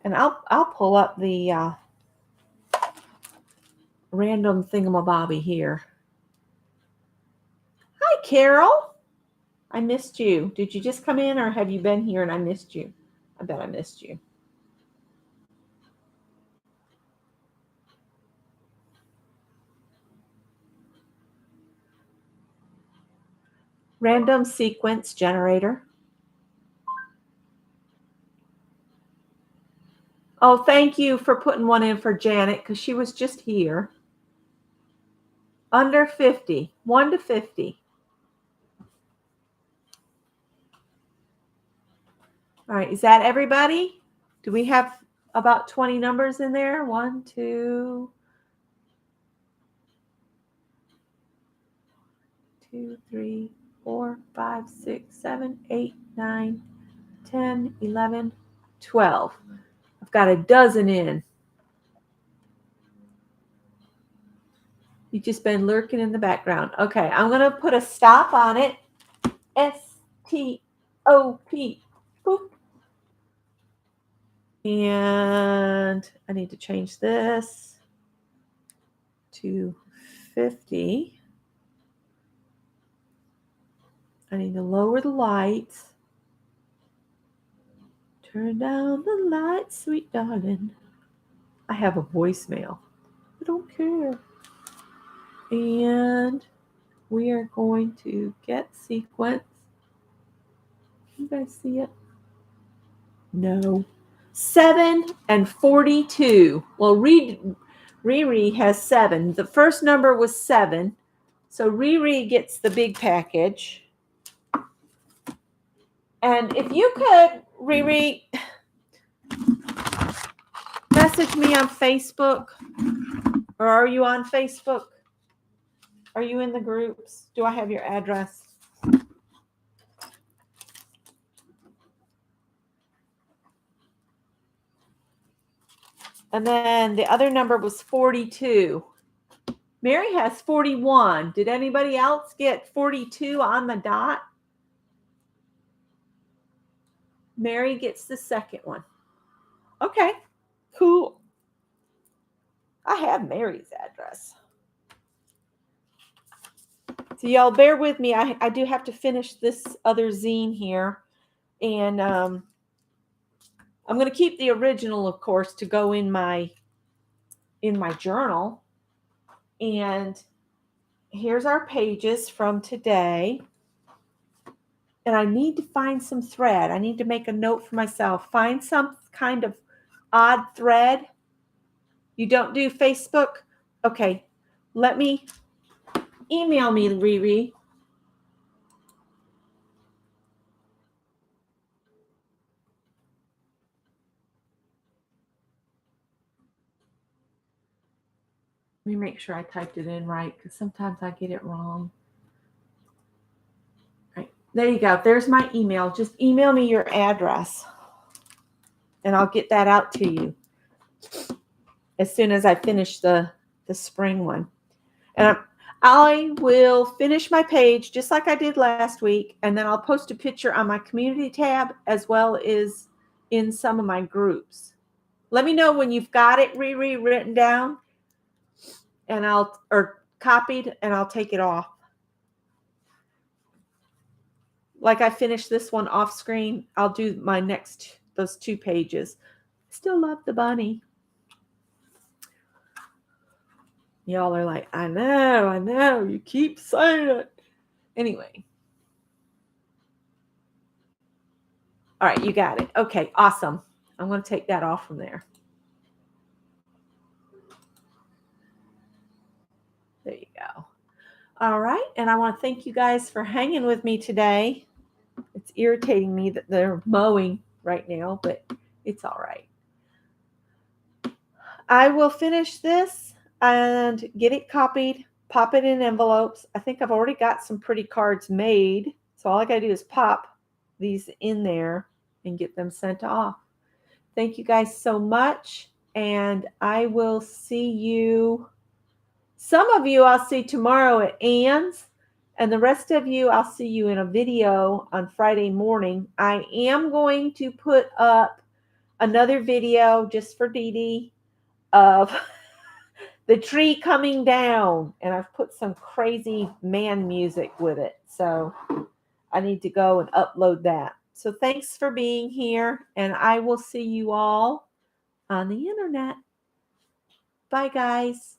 And I'll pull up the random thingamabobby here. Hi, Carol. I missed you. Did you just come in, or have you been here and I missed you? I bet I missed you. Random sequence generator. Oh, thank you for putting one in for Janet, because she was just here. Under 50, 1 to 50. All right, is that everybody? Do we have about 20 numbers in there? 1, 2, 3, 4, 5, 6, 7, 8, 9, 10, 11, 12. I've got a dozen in. You've just been lurking in the background. Okay, I'm going to put a stop on it. S-T-O-P. Boop. And I need to change this to 50. I need to lower the lights. Turn down the lights, sweet darling. I have a voicemail. I don't care. And we are going to get sequence. You guys see it? No. 7 and 42. Well, Riri has 7. The first number was 7. So Riri gets the big package. And if you could, Riri, message me on Facebook. Or are you on Facebook? Are you in the groups? Do I have your address? And then the other number was 42. Mary has 41. Did anybody else get 42 on the dot? Mary gets the second one. Okay, cool. I have Mary's address. So y'all bear with me. I do have to finish this other zine here. And I'm going to keep the original, of course, to go in my journal. And here's our pages from today. And I need to find some thread. I need to make a note for myself. Find some kind of odd thread. You don't do Facebook? Okay. Let me email me, Riri. Let me make sure I typed it in right because sometimes I get it wrong. Right. There you go. There's my email. Just email me your address and I'll get that out to you as soon as I finish the spring one. And I will finish my page just like I did last week, and then I'll post a picture on my community tab as well as in some of my groups. Let me know when you've got it written down and or copied, and I'll take it off. Like I finished this one off screen, I'll do my next, those 2 pages. Still love the bunny. Y'all are like, I know, you keep saying it. Anyway. All right, you got it. Okay, awesome. I'm going to take that off from there. There you go. All right, and I want to thank you guys for hanging with me today. It's irritating me that they're mowing right now, but it's all right. I will finish this and get it copied, pop it in envelopes. I think I've already got some pretty cards made, so all I got to do is pop these in there and get them sent off. Thank you guys so much, and I will see you. Some of you I'll see tomorrow at Ann's, and the rest of you I'll see you in a video on Friday morning. I am going to put up another video just for Dee Dee of the tree coming down, and I've put some crazy man music with it, so I need to go and upload that. So thanks for being here, and I will see you all on the internet. Bye, guys.